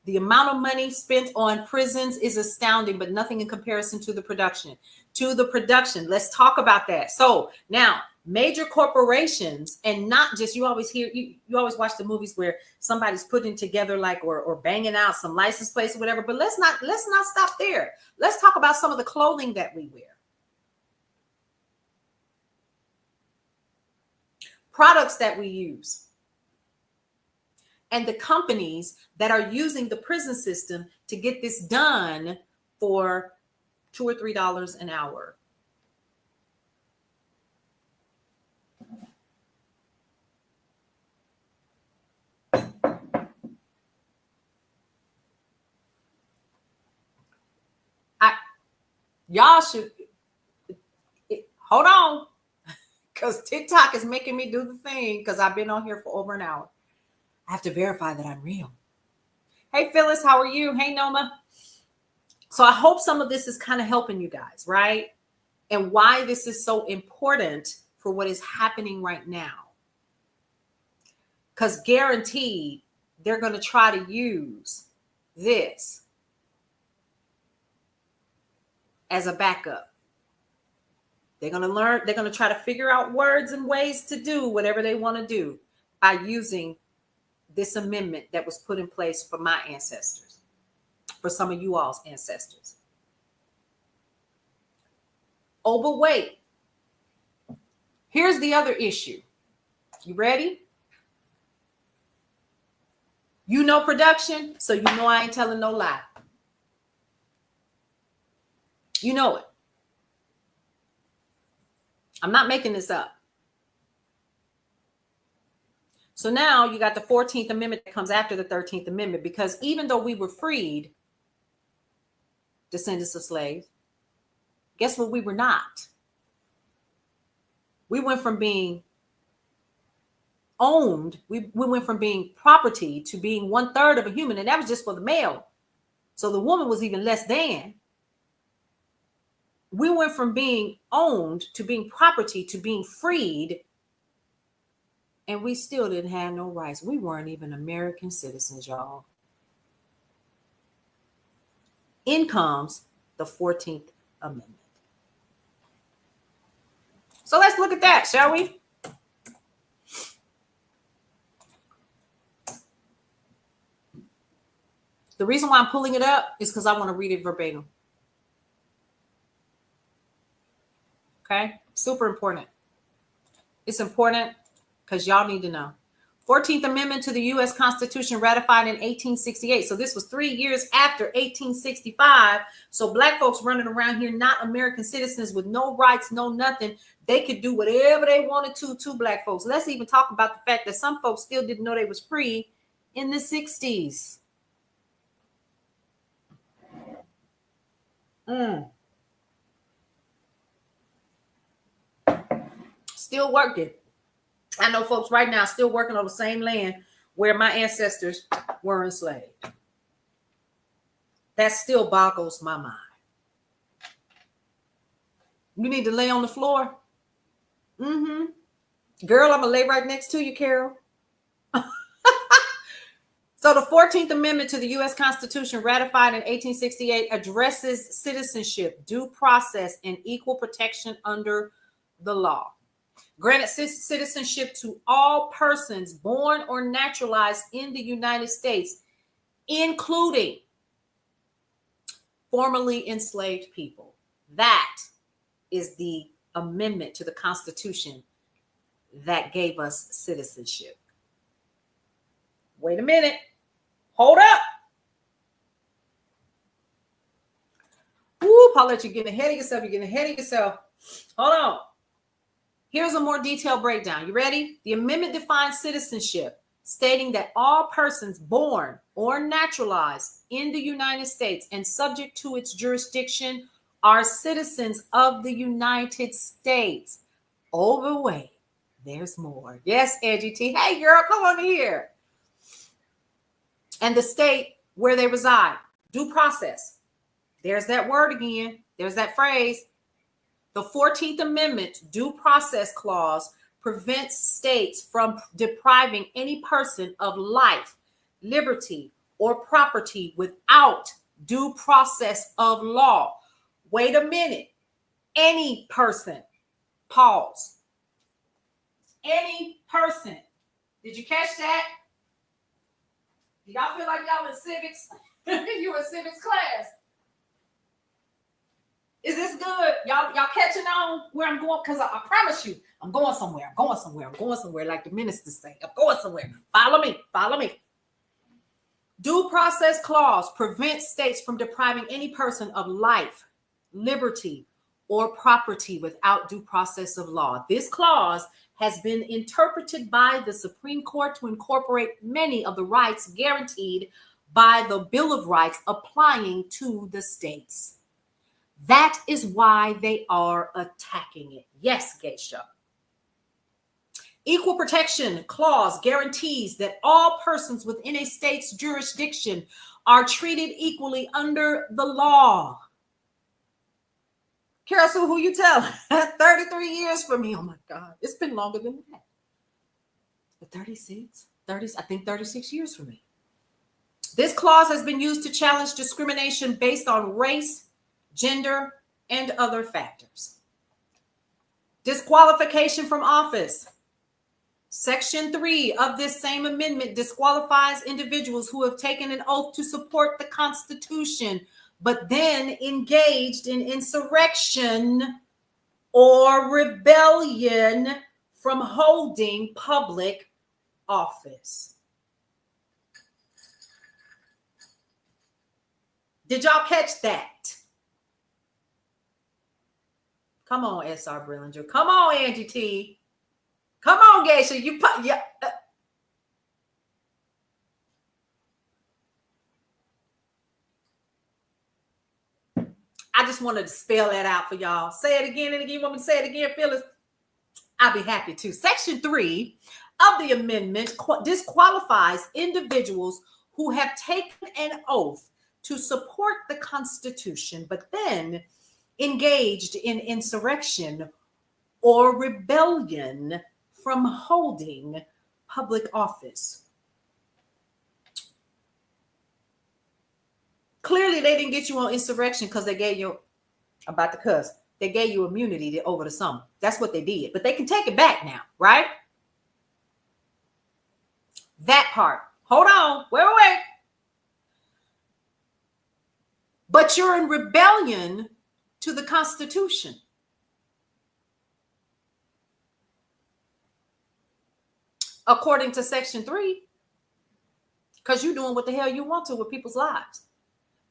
The amount of money spent on prisons is astounding, but nothing in comparison to the production. Let's talk about that. So now, major corporations, and not just, you always hear, you always watch the movies where somebody's putting together like or banging out some license plates or whatever, but let's not stop there. Let's talk about some of the clothing that we wear. Products that we use. And the companies that are using the prison system to get this done for $2 or $3 an hour. Y'all should hold on, because TikTok is making me do the thing because I've been on here for over an hour. I have to verify that I'm real. Hey, Phyllis, how are you? Hey, Noma. So I hope some of this is kind of helping you guys, right? And why this is so important for what is happening right now. Because guaranteed, they're going to try to use this as a backup. They're going to learn, they're going to try to figure out words and ways to do whatever they want to do by using this amendment that was put in place for my ancestors, for some of you all's ancestors. Oh, but wait. Here's the other issue. You ready? You know production, so you know I ain't telling no lie. You know it. I'm not making this up. So now you got the 14th Amendment that comes after the 13th Amendment, because even though we were freed, descendants of slaves, guess what we were not? We went from being owned, we went from being property to being 1/3 of a human, and that was just for the male. So the woman was even less than. We went from being owned to being property to being freed, and we still didn't have no rights. We weren't even American citizens, y'all. In comes the 14th Amendment. So let's look at that, shall we? The reason why I'm pulling it up is because I want to read it verbatim. Okay, super important. It's important because y'all need to know. 14th Amendment to the U.S. Constitution ratified in 1868. So this was 3 years after 1865. So black folks running around here, not American citizens with no rights, no nothing. They could do whatever they wanted to black folks. Let's even talk about the fact that some folks still didn't know they was free in the 60s. Still working. I know folks right now still working on the same land where my ancestors were enslaved. That still boggles my mind. You need to lay on the floor. Girl, I'm going to lay right next to you, Carol. So the 14th Amendment to the U.S. Constitution ratified in 1868 addresses citizenship, due process, and equal protection under the law. Granted citizenship to all persons born or naturalized in the United States, including formerly enslaved people. That is the amendment to the Constitution that gave us citizenship. Wait a minute. Hold up. Ooh, Paulette, you're getting ahead of yourself. You're getting ahead of yourself. Hold on. Here's a more detailed breakdown. You ready? The amendment defines citizenship, stating that all persons born or naturalized in the United States and subject to its jurisdiction are citizens of the United States. Oh, but wait, there's more. Yes, Angie T. Hey, girl, come on here. And the state where they reside. Due process. There's that word again. There's that phrase. The 14th Amendment Due Process Clause prevents states from depriving any person of life, liberty, or property without due process of law. Wait a minute. Any person. Pause. Any person. Did you catch that? Do y'all feel like y'all in civics? You in civics class. Is this good? Y'all catching on where I'm going? Because I promise you, I'm going somewhere. I'm going somewhere. I'm going somewhere, like the ministers say. I'm going somewhere. Follow me. Follow me. Due process clause prevents states from depriving any person of life, liberty, or property without due process of law. This clause has been interpreted by the Supreme Court to incorporate many of the rights guaranteed by the Bill of Rights applying to the states. That is why they are attacking it. Yes, Geisha. Equal protection clause guarantees that all persons within a state's jurisdiction are treated equally under the law. Carol Sue, who you tell? 33 years for me. Oh my God. It's been longer than that. But 36 years for me. This clause has been used to challenge discrimination based on race, gender, and other factors. Disqualification from office. Section 3 of this same amendment disqualifies individuals who have taken an oath to support the Constitution, but then engaged in insurrection or rebellion from holding public office. Did y'all catch that? Come on, S.R. Brillinger. Come on, Angie T. Come on, Geisha. Yeah. I just wanted to spell that out for y'all. Say it again and again. You want me to say it again, Phyllis? I'll be happy to. Section 3 of the amendment disqualifies individuals who have taken an oath to support the Constitution, but then engaged in insurrection or rebellion from holding public office. Clearly, they didn't get you on insurrection because they gave you, I'm about to cuss, they gave you immunity over the summer. That's what they did. But they can take it back now, right? That part. Hold on. Wait. But you're in rebellion to the Constitution. According to Section 3, because you're doing what the hell you want to with people's lives.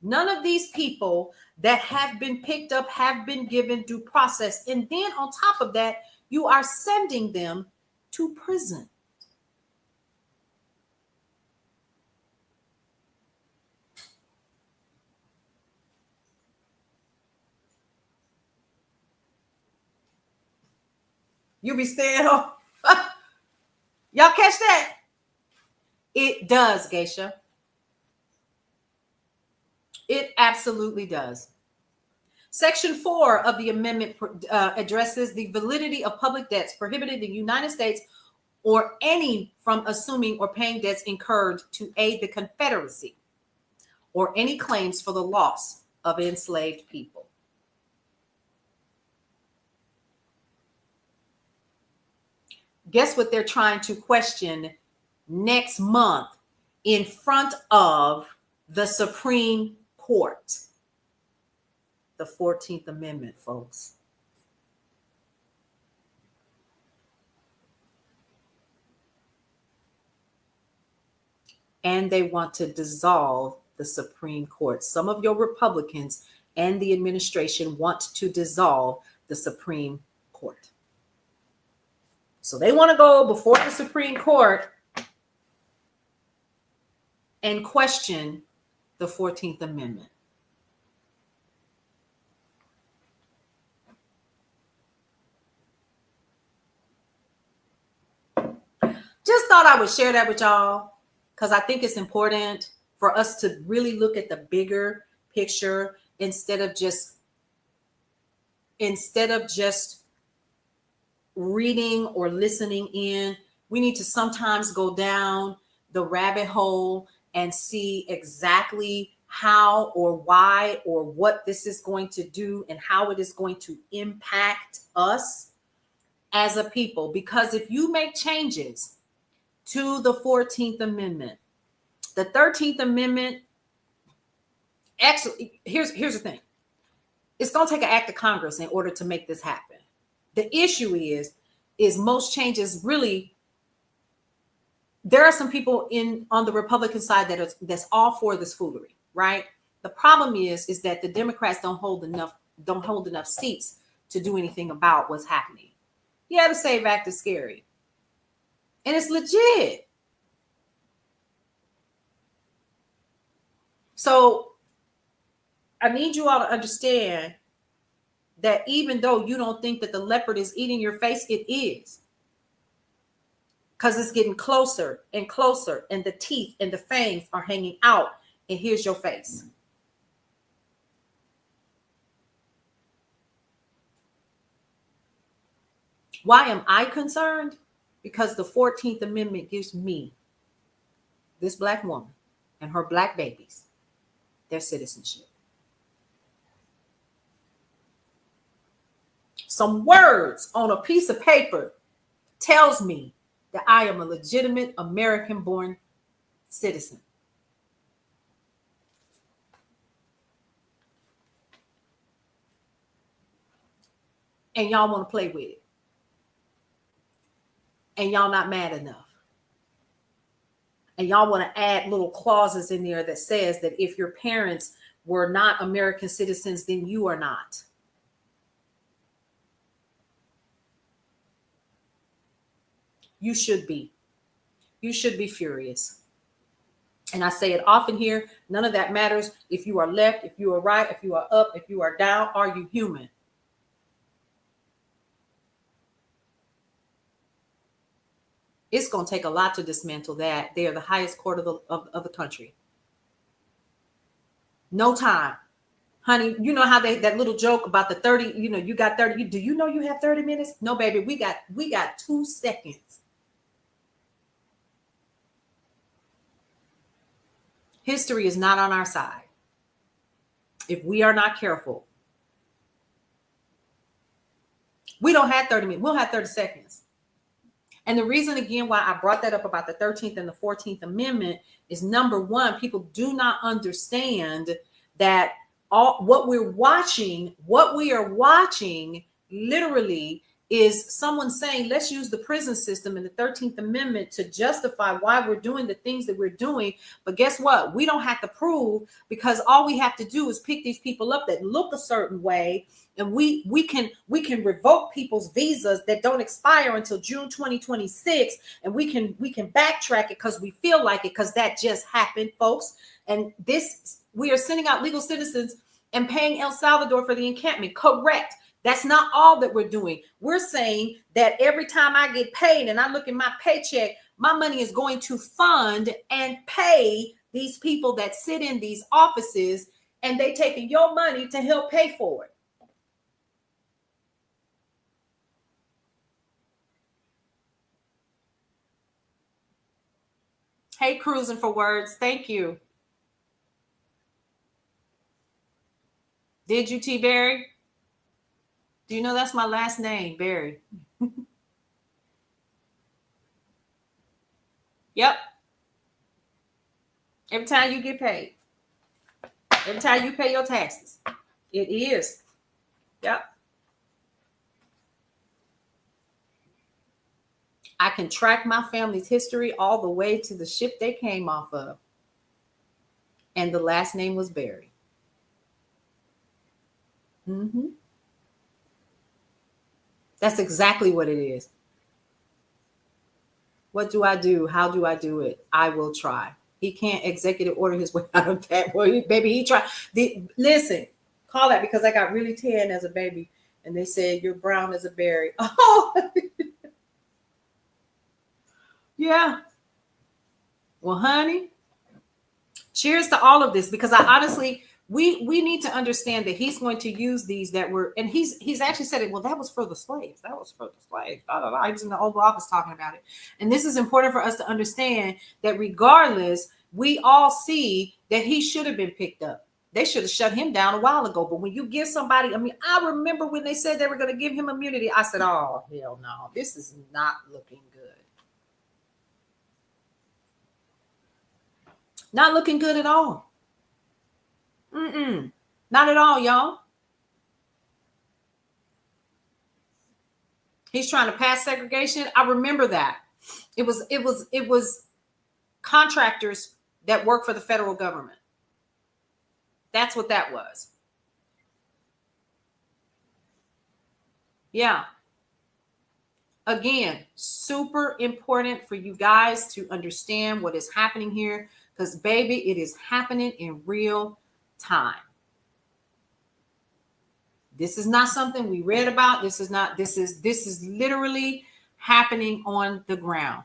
None of these people that have been picked up have been given due process. And then on top of that, you are sending them to prison. You be staying home. Y'all catch that? It does, Geisha. It absolutely does. Section 4 of the amendment addresses the validity of public debts, prohibiting the United States or any from assuming or paying debts incurred to aid the Confederacy or any claims for the loss of enslaved people. Guess what they're trying to question next month in front of the Supreme Court? The 14th Amendment, folks. And they want to dissolve the Supreme Court. Some of your Republicans and the administration want to dissolve the Supreme Court. So they want to go before the Supreme Court and question the 14th Amendment. thought I would share that with y'all because I think it's important for us to really look at the bigger picture instead of just reading or listening in. We need to sometimes go down the rabbit hole and see exactly how or why or what this is going to do and how it is going to impact us as a people. Because if you make changes to the 14th Amendment, the 13th Amendment, actually, here's the thing. It's going to take an act of Congress in order to make this happen. The issue is most changes really, there are some people on the Republican side that's all for this foolery, right? The problem is that the Democrats don't hold enough seats to do anything about what's happening. Yeah, the SAVE Act is scary. And it's legit. So I need you all to understand that even though you don't think that the leopard is eating your face, it is. Because it's getting closer and closer, and the teeth and the fangs are hanging out, and here's your face. Why am I concerned? Because the 14th Amendment gives me, this Black woman, and her Black babies, their citizenship. Some words on a piece of paper tells me that I am a legitimate American-born citizen. And y'all want to play with it. And y'all not mad enough. And y'all want to add little clauses in there that says that if your parents were not American citizens, then you are not. You should be. You should be furious. And I say it often here, none of that matters if you are left, if you are right, if you are up, if you are down. Are you human? It's going to take a lot to dismantle that. They are the highest court of the country. No time. Honey, you know how that little joke about the 30, you got 30. Do you know you have 30 minutes? No, baby, we got 2 seconds. History is not on our side. If we are not careful, we don't have 30 minutes. We'll have 30 seconds. And the reason, again, why I brought that up about the 13th and the 14th Amendment is, number one, people do not understand that what we are watching literally is someone saying, let's use the prison system and the 13th Amendment to justify why we're doing the things that we're doing. But guess what? We don't have to prove, because all we have to do is pick these people up that look a certain way, and we can revoke people's visas that don't expire until June 2026, and we can backtrack it because we feel like it, because that just happened, folks. And we are sending out legal citizens and paying El Salvador for the encampment. Correct. That's not all that we're doing. We're saying that every time I get paid and I look at my paycheck, my money is going to fund and pay these people that sit in these offices, and they taking your money to help pay for it. Hey, Cruising for Words. Thank you. Did you, T. Berry? Do you know that's my last name, Berry? Yep. Every time you get paid. Every time you pay your taxes. It is. Yep. I can track my family's history all the way to the ship they came off of. And the last name was Berry. Mm-hmm. That's exactly what it is. What do I do? How do I do it? I will try. He can't executive order his way out of that. Well, he tried. Listen, call that, because I got really tan as a baby, and they said you're brown as a berry. Oh, yeah. Well, honey, cheers to all of this, because I honestly, we need to understand that he's going to use these that were, and he's actually said it. Well, that was for the slaves. That was for the slaves. Blah, blah, blah. He was in the Oval Office talking about it. And this is important for us to understand that regardless, we all see that he should have been picked up. They should have shut him down a while ago. But when you give somebody, I mean, I remember when they said they were going to give him immunity. I said, oh, hell no, this is not looking good. Not looking good at all. Not at all, y'all. He's trying to pass segregation. I remember that. It was contractors that work for the federal government. That's what that was. Yeah. Again, super important for you guys to understand what is happening here, because baby, it is happening in real time. This is not something we read about. This is literally happening on the ground.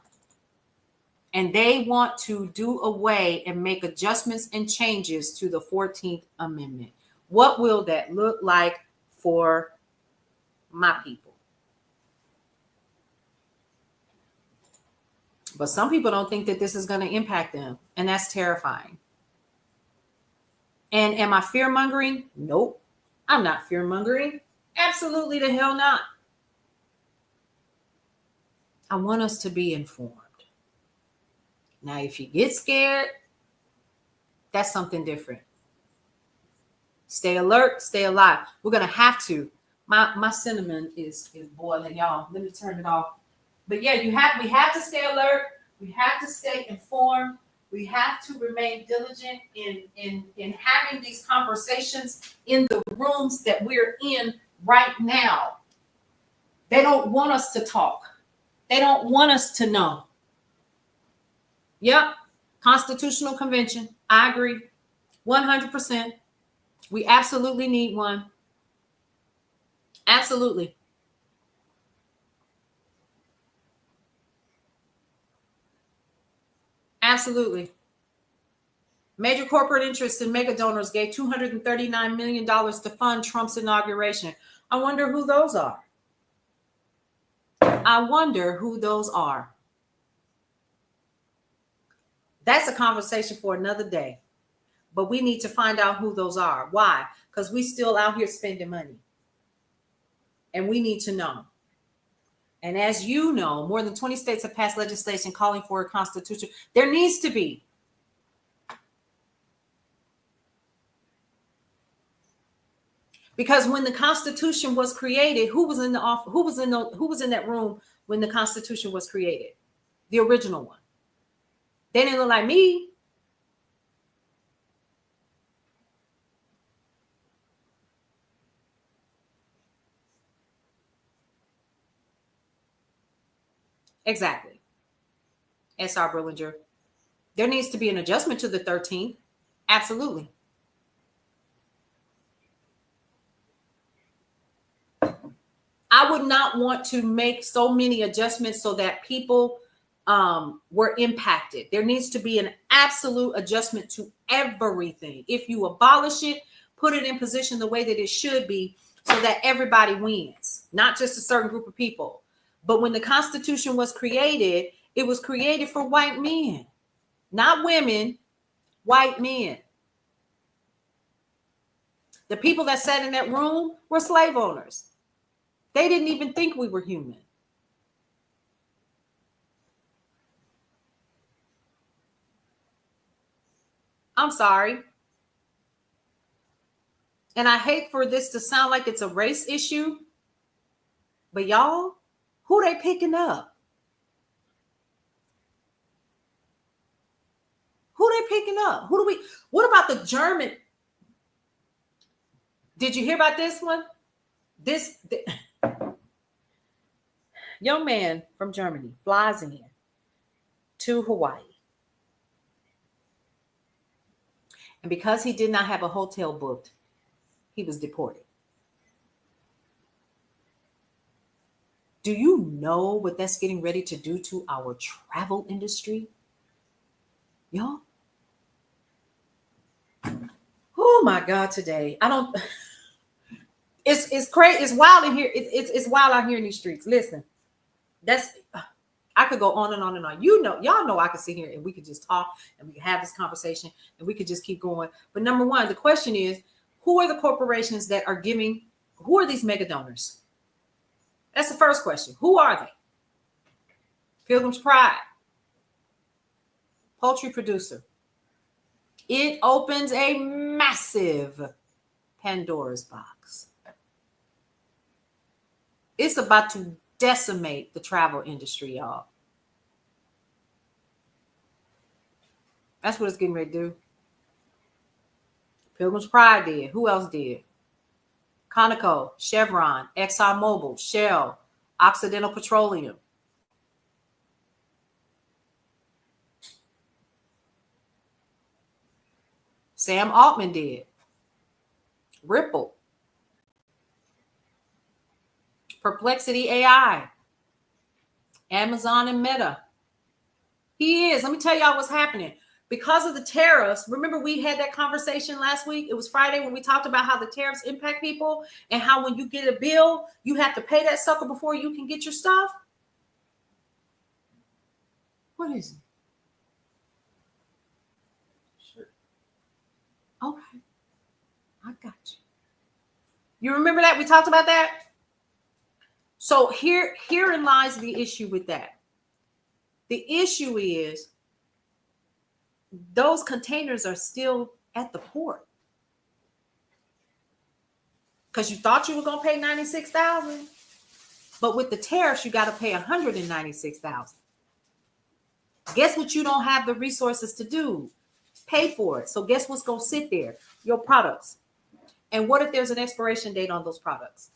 And they want to do away and make adjustments and changes to the 14th Amendment. What will that look like for my people? But some people don't think that this is going to impact them, and that's terrifying. And am I fear-mongering? Nope. I'm not fear-mongering. Absolutely the hell not. I want us to be informed. Now, if you get scared, that's something different. Stay alert, stay alive. We're going to have to. My cinnamon is boiling, y'all. Let me turn it off. But yeah, we have to stay alert. We have to stay informed. We have to remain diligent in having these conversations in the rooms that we're in right now. They don't want us to talk. They don't want us to know. Yep. Constitutional Convention. I agree. 100%. We absolutely need one. Absolutely. Absolutely. Major corporate interests and mega donors gave $239 million to fund Trump's inauguration. I wonder who those are. I wonder who those are. That's a conversation for another day. But we need to find out who those are. Why? Because we still out here spending money. And we need to know. And as you know, more than 20 states have passed legislation calling for a constitution. There needs to be. Because when the Constitution was created, who was in that room when the Constitution was created? The original one. They didn't look like me. Exactly. S.R. Brillinger. There needs to be an adjustment to the 13th. Absolutely. I would not want to make so many adjustments so that people were impacted. There needs to be an absolute adjustment to everything. If you abolish it, put it in position the way that it should be so that everybody wins, not just a certain group of people. But when the Constitution was created, it was created for white men, not women, white men. The people that sat in that room were slave owners. They didn't even think we were human. I'm sorry. And I hate for this to sound like it's a race issue, but y'all, who they picking up? Who they picking up? What about the German? Did you hear about this one? This young man from Germany flies in to Hawaii. And because he did not have a hotel booked, he was deported. Do you know what that's getting ready to do to our travel industry? Y'all. Oh my God, today. I don't it's crazy, it's wild in here. It's wild out here in these streets. Listen, that's I could go on and on and on. Y'all know I could sit here and we could just talk and we could have this conversation and we could just keep going. But number one, the question is, who are the corporations that are giving, who are these mega donors? That's the first question. Who are they? Pilgrim's Pride, poultry producer. It opens a massive Pandora's box. It's about to decimate the travel industry, y'all. That's what it's getting ready to do. Pilgrim's Pride did. Who else did? Conoco, Chevron, ExxonMobil, Shell, Occidental Petroleum. Sam Altman did. Ripple. Perplexity AI. Amazon and Meta. He is. Let me tell y'all what's happening. Because of the tariffs, remember we had that conversation last week? It was Friday when we talked about how the tariffs impact people and how when you get a bill, you have to pay that sucker before you can get your stuff. What is it? Sure. Okay. I got you. You remember that? We talked about that? So herein lies the issue with that. The issue is those containers are still at the port. Because you thought you were going to pay $96,000, but with the tariffs, you got to pay $196,000. Guess what you don't have the resources to do? Pay for it. So guess what's going to sit there? Your products. And what if there's an expiration date on those products?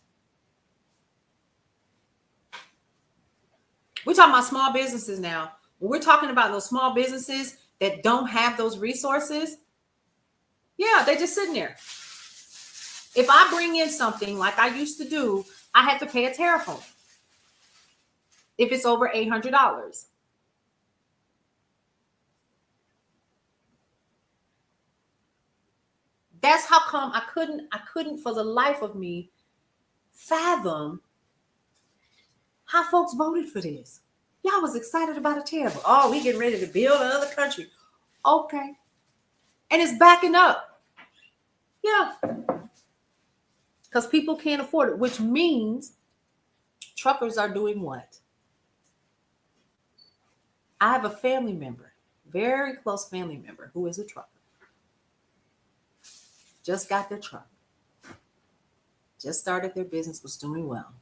We're talking about small businesses now. When we're talking about those small businesses that don't have those resources, yeah, they're just sitting there. If I bring in something like I used to do, I have to pay a tariff on it if it's over $800. That's how come I couldn't for the life of me fathom how folks voted for this. Y'all was excited about a tariff. Oh, we getting ready to build another country. Okay. And it's backing up. Yeah. Because people can't afford it, which means truckers are doing what? I have a family member, very close family member, who is a trucker. Just got their truck. Just started their business, was doing well.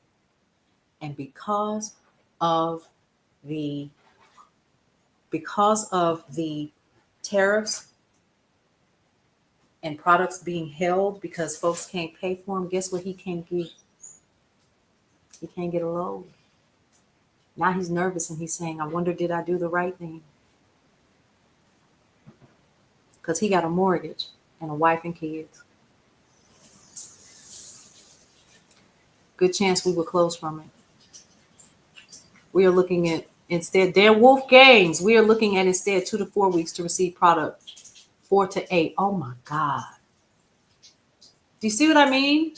And because of the tariffs and products being held because folks can't pay for them, guess what he can't get? He can't get a load. Now he's nervous and he's saying, I wonder, did I do the right thing? Because he got a mortgage and a wife and kids. Good chance we will close from it. We are looking at instead, Dan Wolf Games, we are looking at instead 2 to 4 weeks to receive product, 4 to 8. Oh my God. Do you see what I mean?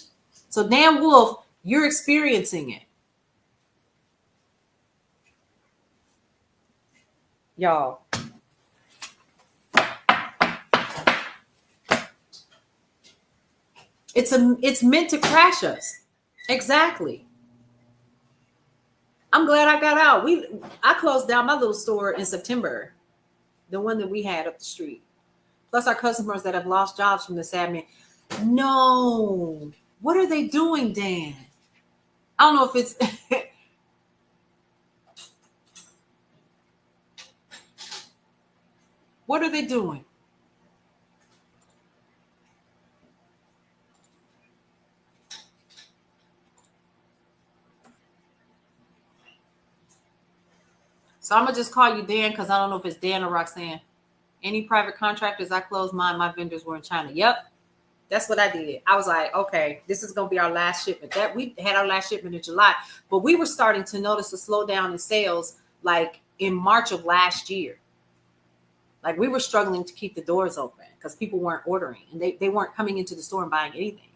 So Dan Wolf, you're experiencing it. Y'all. It's meant to crash us. Exactly. I'm glad I got out. I closed down my little store in September, the one that we had up the street. Plus our customers that have lost jobs from this admin. No. What are they doing, Dan? I don't know if it's what are they doing? So I'm gonna just call you Dan because I don't know if it's Dan or Roxanne. Any private contractors, I closed mine. My vendors were in China. Yep, that's what I did. I was like, okay, this is gonna be our last shipment. That we had our last shipment in July, but we were starting to notice a slowdown in sales like in March of last year. Like we were struggling to keep the doors open because people weren't ordering and they weren't coming into the store and buying anything.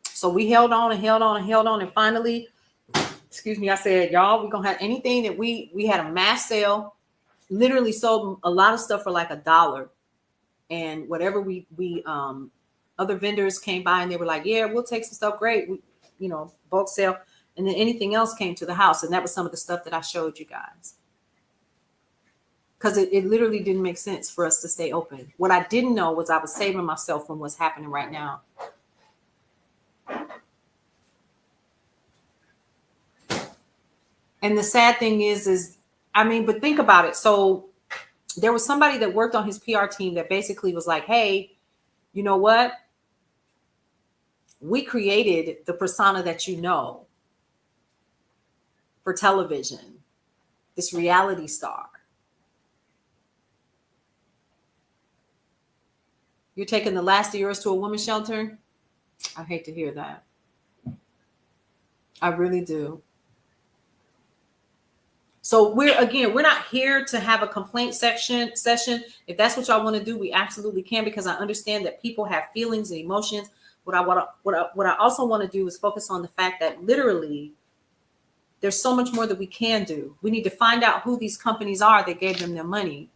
So we held on and held on and held on. And finally, excuse me, I said, y'all, we're going to have anything that we had a mass sale, literally sold a lot of stuff for like $1. And whatever we other vendors came by and they were like, yeah, we'll take some stuff. Great. We, bulk sale. And then anything else came to the house. And that was some of the stuff that I showed you guys. Because it literally didn't make sense for us to stay open. What I didn't know was I was saving myself from what's happening right now. And the sad thing is, but think about it. So there was somebody that worked on his PR team that basically was like, hey, you know what? We created the persona that you know for television, this reality star. You're taking the last of yours to a women's shelter? I hate to hear that. I really do. So we're not here to have a complaint session. If that's what y'all want to do, we absolutely can, because I understand that people have feelings and emotions. What I also want to do is focus on the fact that literally there's so much more that we can do. We need to find out who these companies are that gave them their money.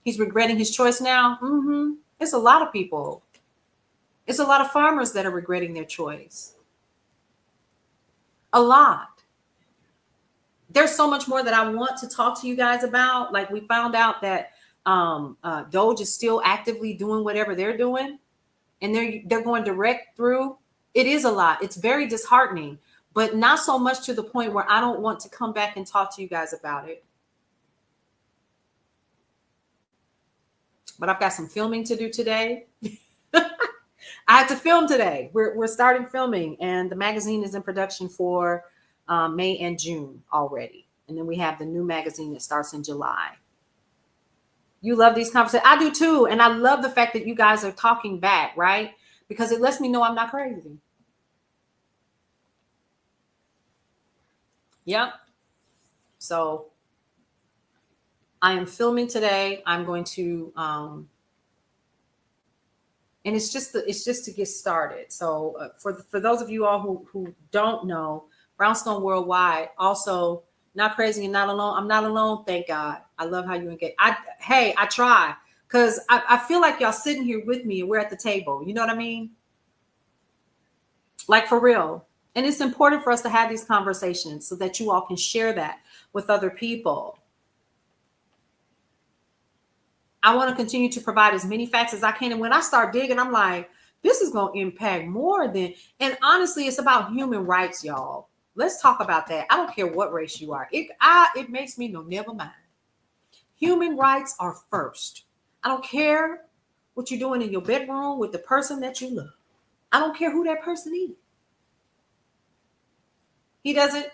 He's regretting his choice now. It's a lot of people. It's a lot of farmers that are regretting their choice. A lot. There's so much more that I want to talk to you guys about. Like we found out that Doge is still actively doing whatever they're doing, and they're going direct through. It is a lot. It's very disheartening, but not so much to the point where I don't want to come back and talk to you guys about it. But I've got some filming to do today. I had to film today. We're starting filming, and the magazine is in production for May and June already. And then we have the new magazine that starts in July. You love these conversations. I do too. And I love the fact that you guys are talking back, right? Because it lets me know I'm not crazy. Yep. So I am filming today. I'm going to, and it's just to get started. So for those of you all who don't know, Brownstone Worldwide, also Not Crazy and Not Alone. I'm not alone, thank God. I love how you engage. I try, because I feel like y'all sitting here with me and we're at the table. You know what I mean? Like for real. And it's important for us to have these conversations so that you all can share that with other people. I want to continue to provide as many facts as I can. And when I start digging, I'm like, this is going to impact more than, and honestly, it's about human rights, y'all. Let's talk about that. I don't care what race you are. It makes me know, never mind. Human rights are first. I don't care what you're doing in your bedroom with the person that you love. I don't care who that person is. He doesn't.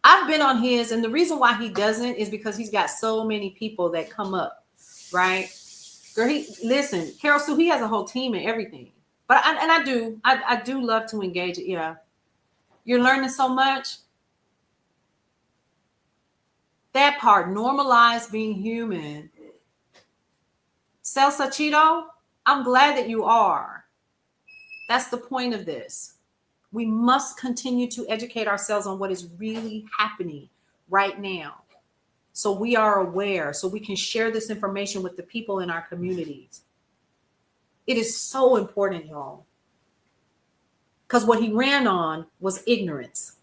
I've been on his, and the reason why he doesn't is because he's got so many people that come up, right? Girl, listen, Carol Sue, he has a whole team and everything. But I do love to engage it. Yeah. You're learning so much. That part, normalize being human. Celsa Cheeto, I'm glad that you are. That's the point of this. We must continue to educate ourselves on what is really happening right now, so we are aware, so we can share this information with the people in our communities. It is so important, y'all. Because what he ran on was ignorance.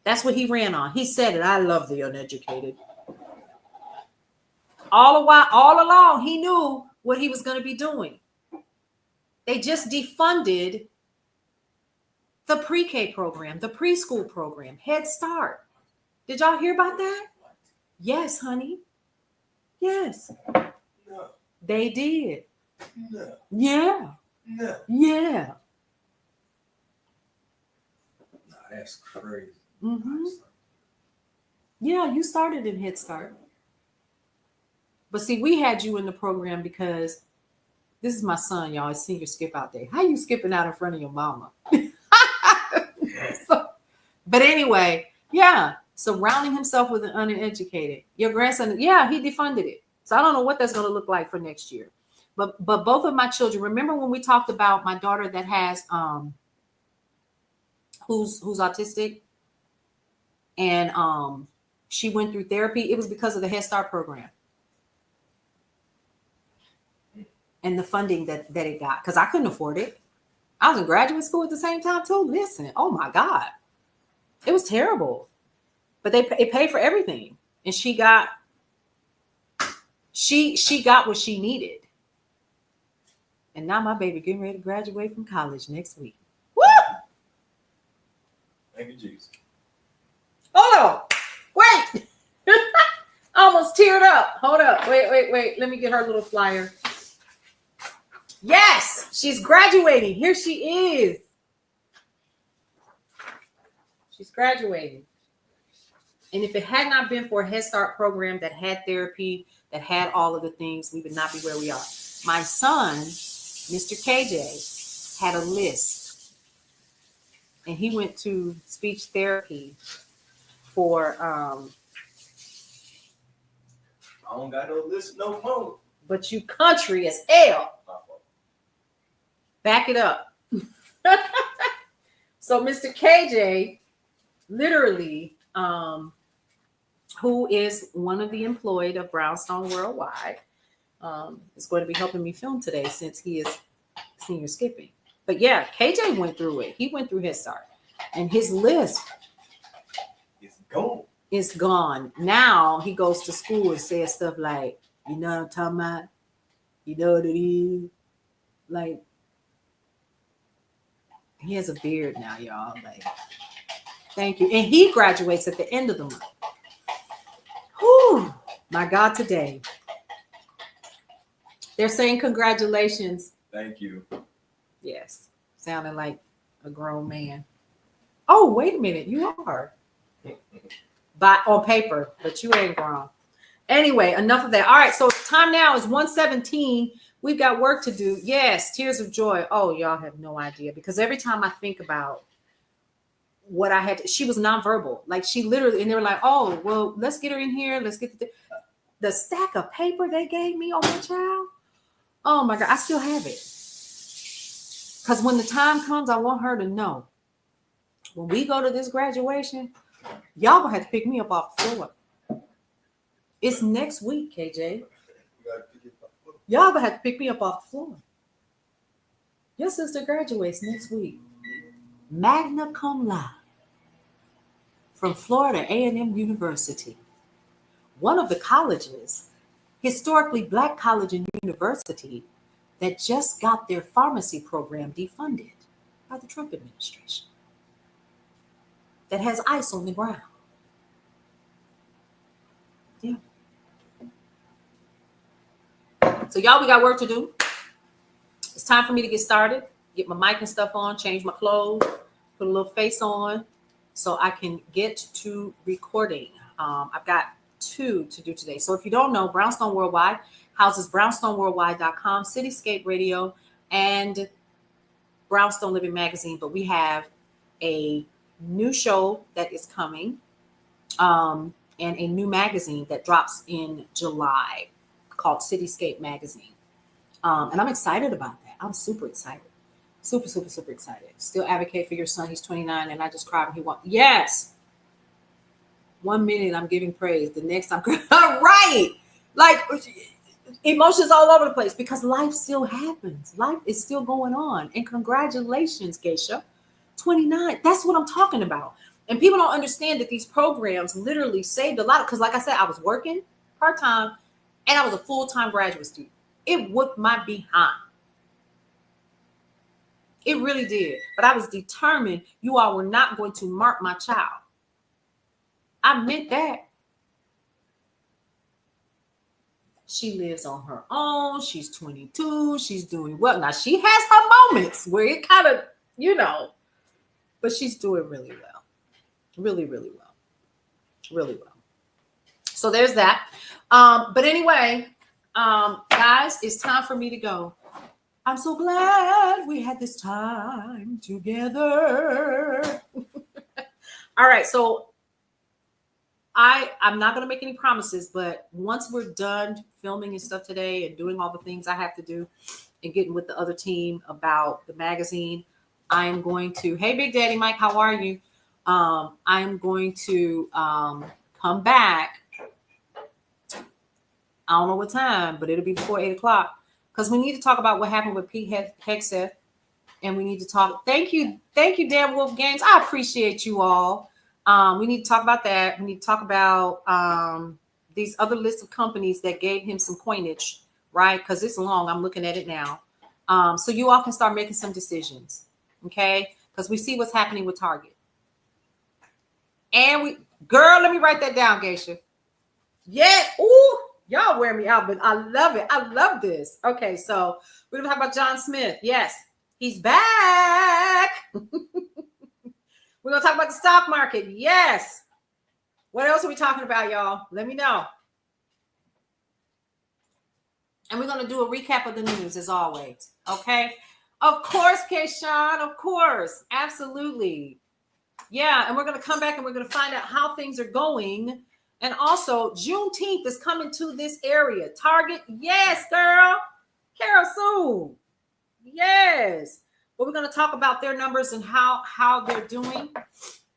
That's what he ran on. He said it. I love the uneducated. All along, he knew what he was going to be doing. They just defunded the pre-K program, the preschool program, Head Start. Did y'all hear about that? Yes, honey. Yes. No. They did. No. Yeah. No. Yeah. Nah, that's crazy. Mm-hmm. Yeah, you started in Head Start. But see, we had you in the program because this is my son, y'all. It's senior skip out day. How you skipping out in front of your mama? But anyway, yeah, surrounding himself with an uneducated. Your grandson, yeah, he defunded it. So I don't know what that's going to look like for next year. But both of my children, remember when we talked about my daughter that has who's autistic, and she went through therapy? It was because of the Head Start program and the funding that it got, because I couldn't afford it. I was in graduate school at the same time too. Listen, oh my God, it was terrible. But it paid for everything, and she got what she needed. And now my baby getting ready to graduate from college next week. Woo! Thank you, Jesus. Hold on. Wait. I almost teared up. Hold up. Wait. Let me get her little flyer. Yes, she's graduating. Here she is. She's graduating. And if it had not been for a Head Start program that had therapy, that had all of the things, we would not be where we are. My son, Mr. KJ, had a list, and he went to speech therapy for I don't got no list no more. but you country as hell. Back it up. So Mr. KJ, literally, who is one of the employed of Brownstone Worldwide, is going to be helping me film today since he is senior skipping. But yeah, KJ went through it. He went through Head Start, and his lisp is gone. Now he goes to school and says stuff like, you know what I'm talking about? You know what it is? Like, he has a beard now, y'all. Like, thank you. And he graduates at the end of the month. Whew, my God, today. They're saying congratulations. Thank you. Yes, sounding like a grown man. Oh, wait a minute, you are. On paper, but you ain't grown. Anyway, enough of that. All right, so time now is 1:17. We've got work to do. Yes, tears of joy. Oh, y'all have no idea, because every time I think about what I had, she was nonverbal. Like, she literally, and they were like, oh, well, let's get her in here. Let's get the stack of paper they gave me on my child. Oh my God, I still have it. Because when the time comes, I want her to know, when we go to this graduation, y'all gonna have to pick me up off the floor. It's next week, KJ. Y'all gonna have to pick me up off the floor. Your sister graduates next week. Magna cum laude from Florida A&M University. One of the colleges, historically Black college and university, that just got their pharmacy program defunded by the Trump administration. That has ice on the ground. Yeah. So y'all, we got work to do. It's time for me to get started, get my mic and stuff on, change my clothes, put a little face on so I can get to recording. I've got 2 to do today. So if you don't know, Brownstone Worldwide houses brownstoneworldwide.com, Cityscape Radio, and Brownstone Living Magazine. But we have a new show that is coming, and a new magazine that drops in July called Cityscape Magazine. And I'm excited about that. I'm super excited. Super, super, super excited. Still advocate for your son. He's 29, and I just cried when he walked. Yes. 1 minute I'm giving praise. The next I'm right. Like, emotions all over the place, because life still happens. Life is still going on. And congratulations, Geisha. 29. That's what I'm talking about. And people don't understand that these programs literally saved a lot. Because like I said, I was working part-time and I was a full-time graduate student. It whooped my behind. It really did. But I was determined you all were not going to mark my child. I meant that. She lives on her own. She's 22. She's doing well. Now, she has her moments where it kind of, but she's doing really well. Really, really well. Really well. So there's that. But anyway, guys, it's time for me to go. I'm so glad we had this time together. All right, so I'm not going to make any promises, but once we're done filming and stuff today and doing all the things I have to do and getting with the other team about the magazine, I am going to, hey, Big Daddy Mike, how are you? I'm going to come back. I don't know what time, but it'll be before 8 o'clock because we need to talk about what happened with Pete Hegseth, and we need to talk. Thank you, Dan Wolf Games. I appreciate you all. We need to talk about that. We need to talk about these other lists of companies that gave him some coinage, right? Because it's long. I'm looking at it now. So you all can start making some decisions, okay? Because we see what's happening with Target. And girl, let me write that down, Geisha. Yes. Ooh, y'all wear me out, but I love it. I love this. Okay, so we're going to talk about John Smith. Yes, he's back. We're going to talk about the stock market. Yes. What else are we talking about, y'all? Let me know. And we're going to do a recap of the news as always. Okay. Of course, Keishawn. Of course. Absolutely. Yeah. And we're going to come back and we're going to find out how things are going. And also, Juneteenth is coming to this area. Target. Yes, girl. Carol soon. Yes. But we're going to talk about their numbers and how they're doing.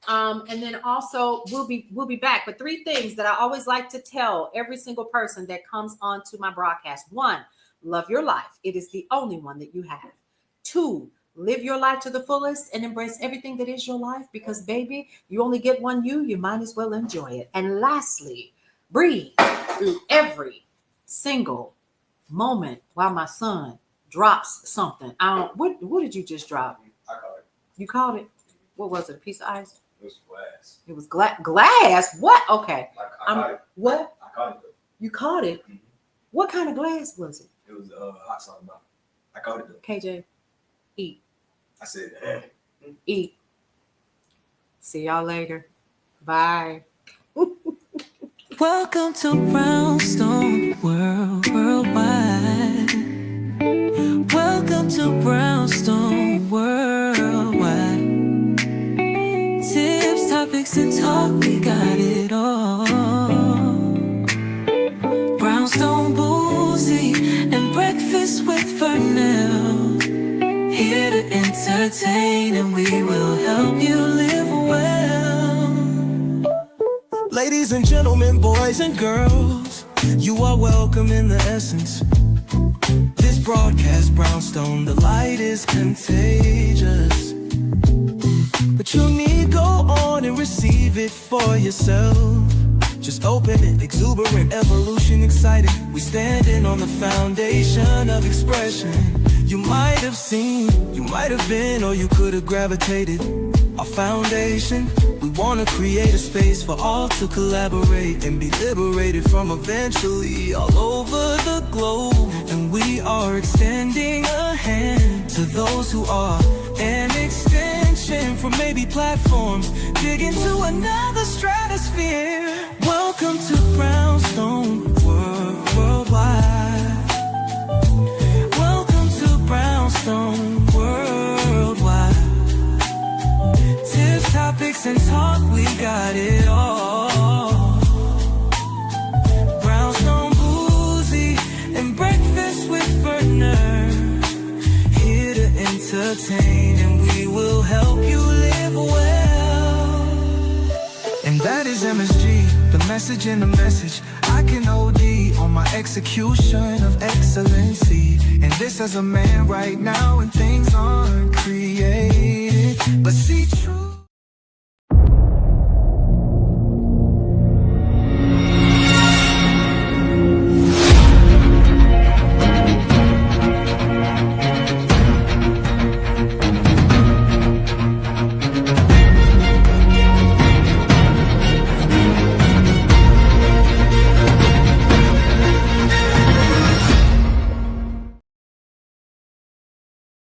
And then also we'll be back. But 3 things that I always like to tell every single person that comes onto my broadcast. 1, love your life. It is the only one that you have. 2, live your life to the fullest and embrace everything that is your life because, baby, you only get one you might as well enjoy it. And lastly, breathe through every single moment while my son drops something. What did you just drop? I caught it. You caught it? What was it? A piece of ice? It was glass. It was glass. What? Okay. I caught it. What? I caught it. You caught it? Mm-hmm. What kind of glass was it? It was hot sauce mouth. I caught it though. KJ, eat. I said, hey. Eat. See y'all later. Bye. Welcome to Brownstone Worldwide. Welcome to Brownstone Worldwide. Tips, topics, and talk, we got it all. Brownstone Boozy and Breakfast with Fernell. Here to entertain and we will help you live well. Ladies and gentlemen, boys and girls, you are welcome in the essence. This broadcast, Brownstone, the light is contagious. But you need go on and receive it for yourself. Just open it, exuberant, evolution, excited. We standing on the foundation of expression. You might have seen, you might have been, or you could have gravitated. Our foundation, we want to create a space for all to collaborate and be liberated from eventually all over the globe. And we are extending a hand to those who are an extension from maybe platforms, dig into another stratosphere. Welcome to Brownstone Worldwide. Welcome to Brownstone Worldwide. Tips, topics, and talk, we got it all. Brownstone Boozy and Breakfast with Bernard. Here to entertain and we will help you live well. And that is MSG, the message in the message. I can OD on my execution of excellency. And this as a man right now, and things aren't created, but see true.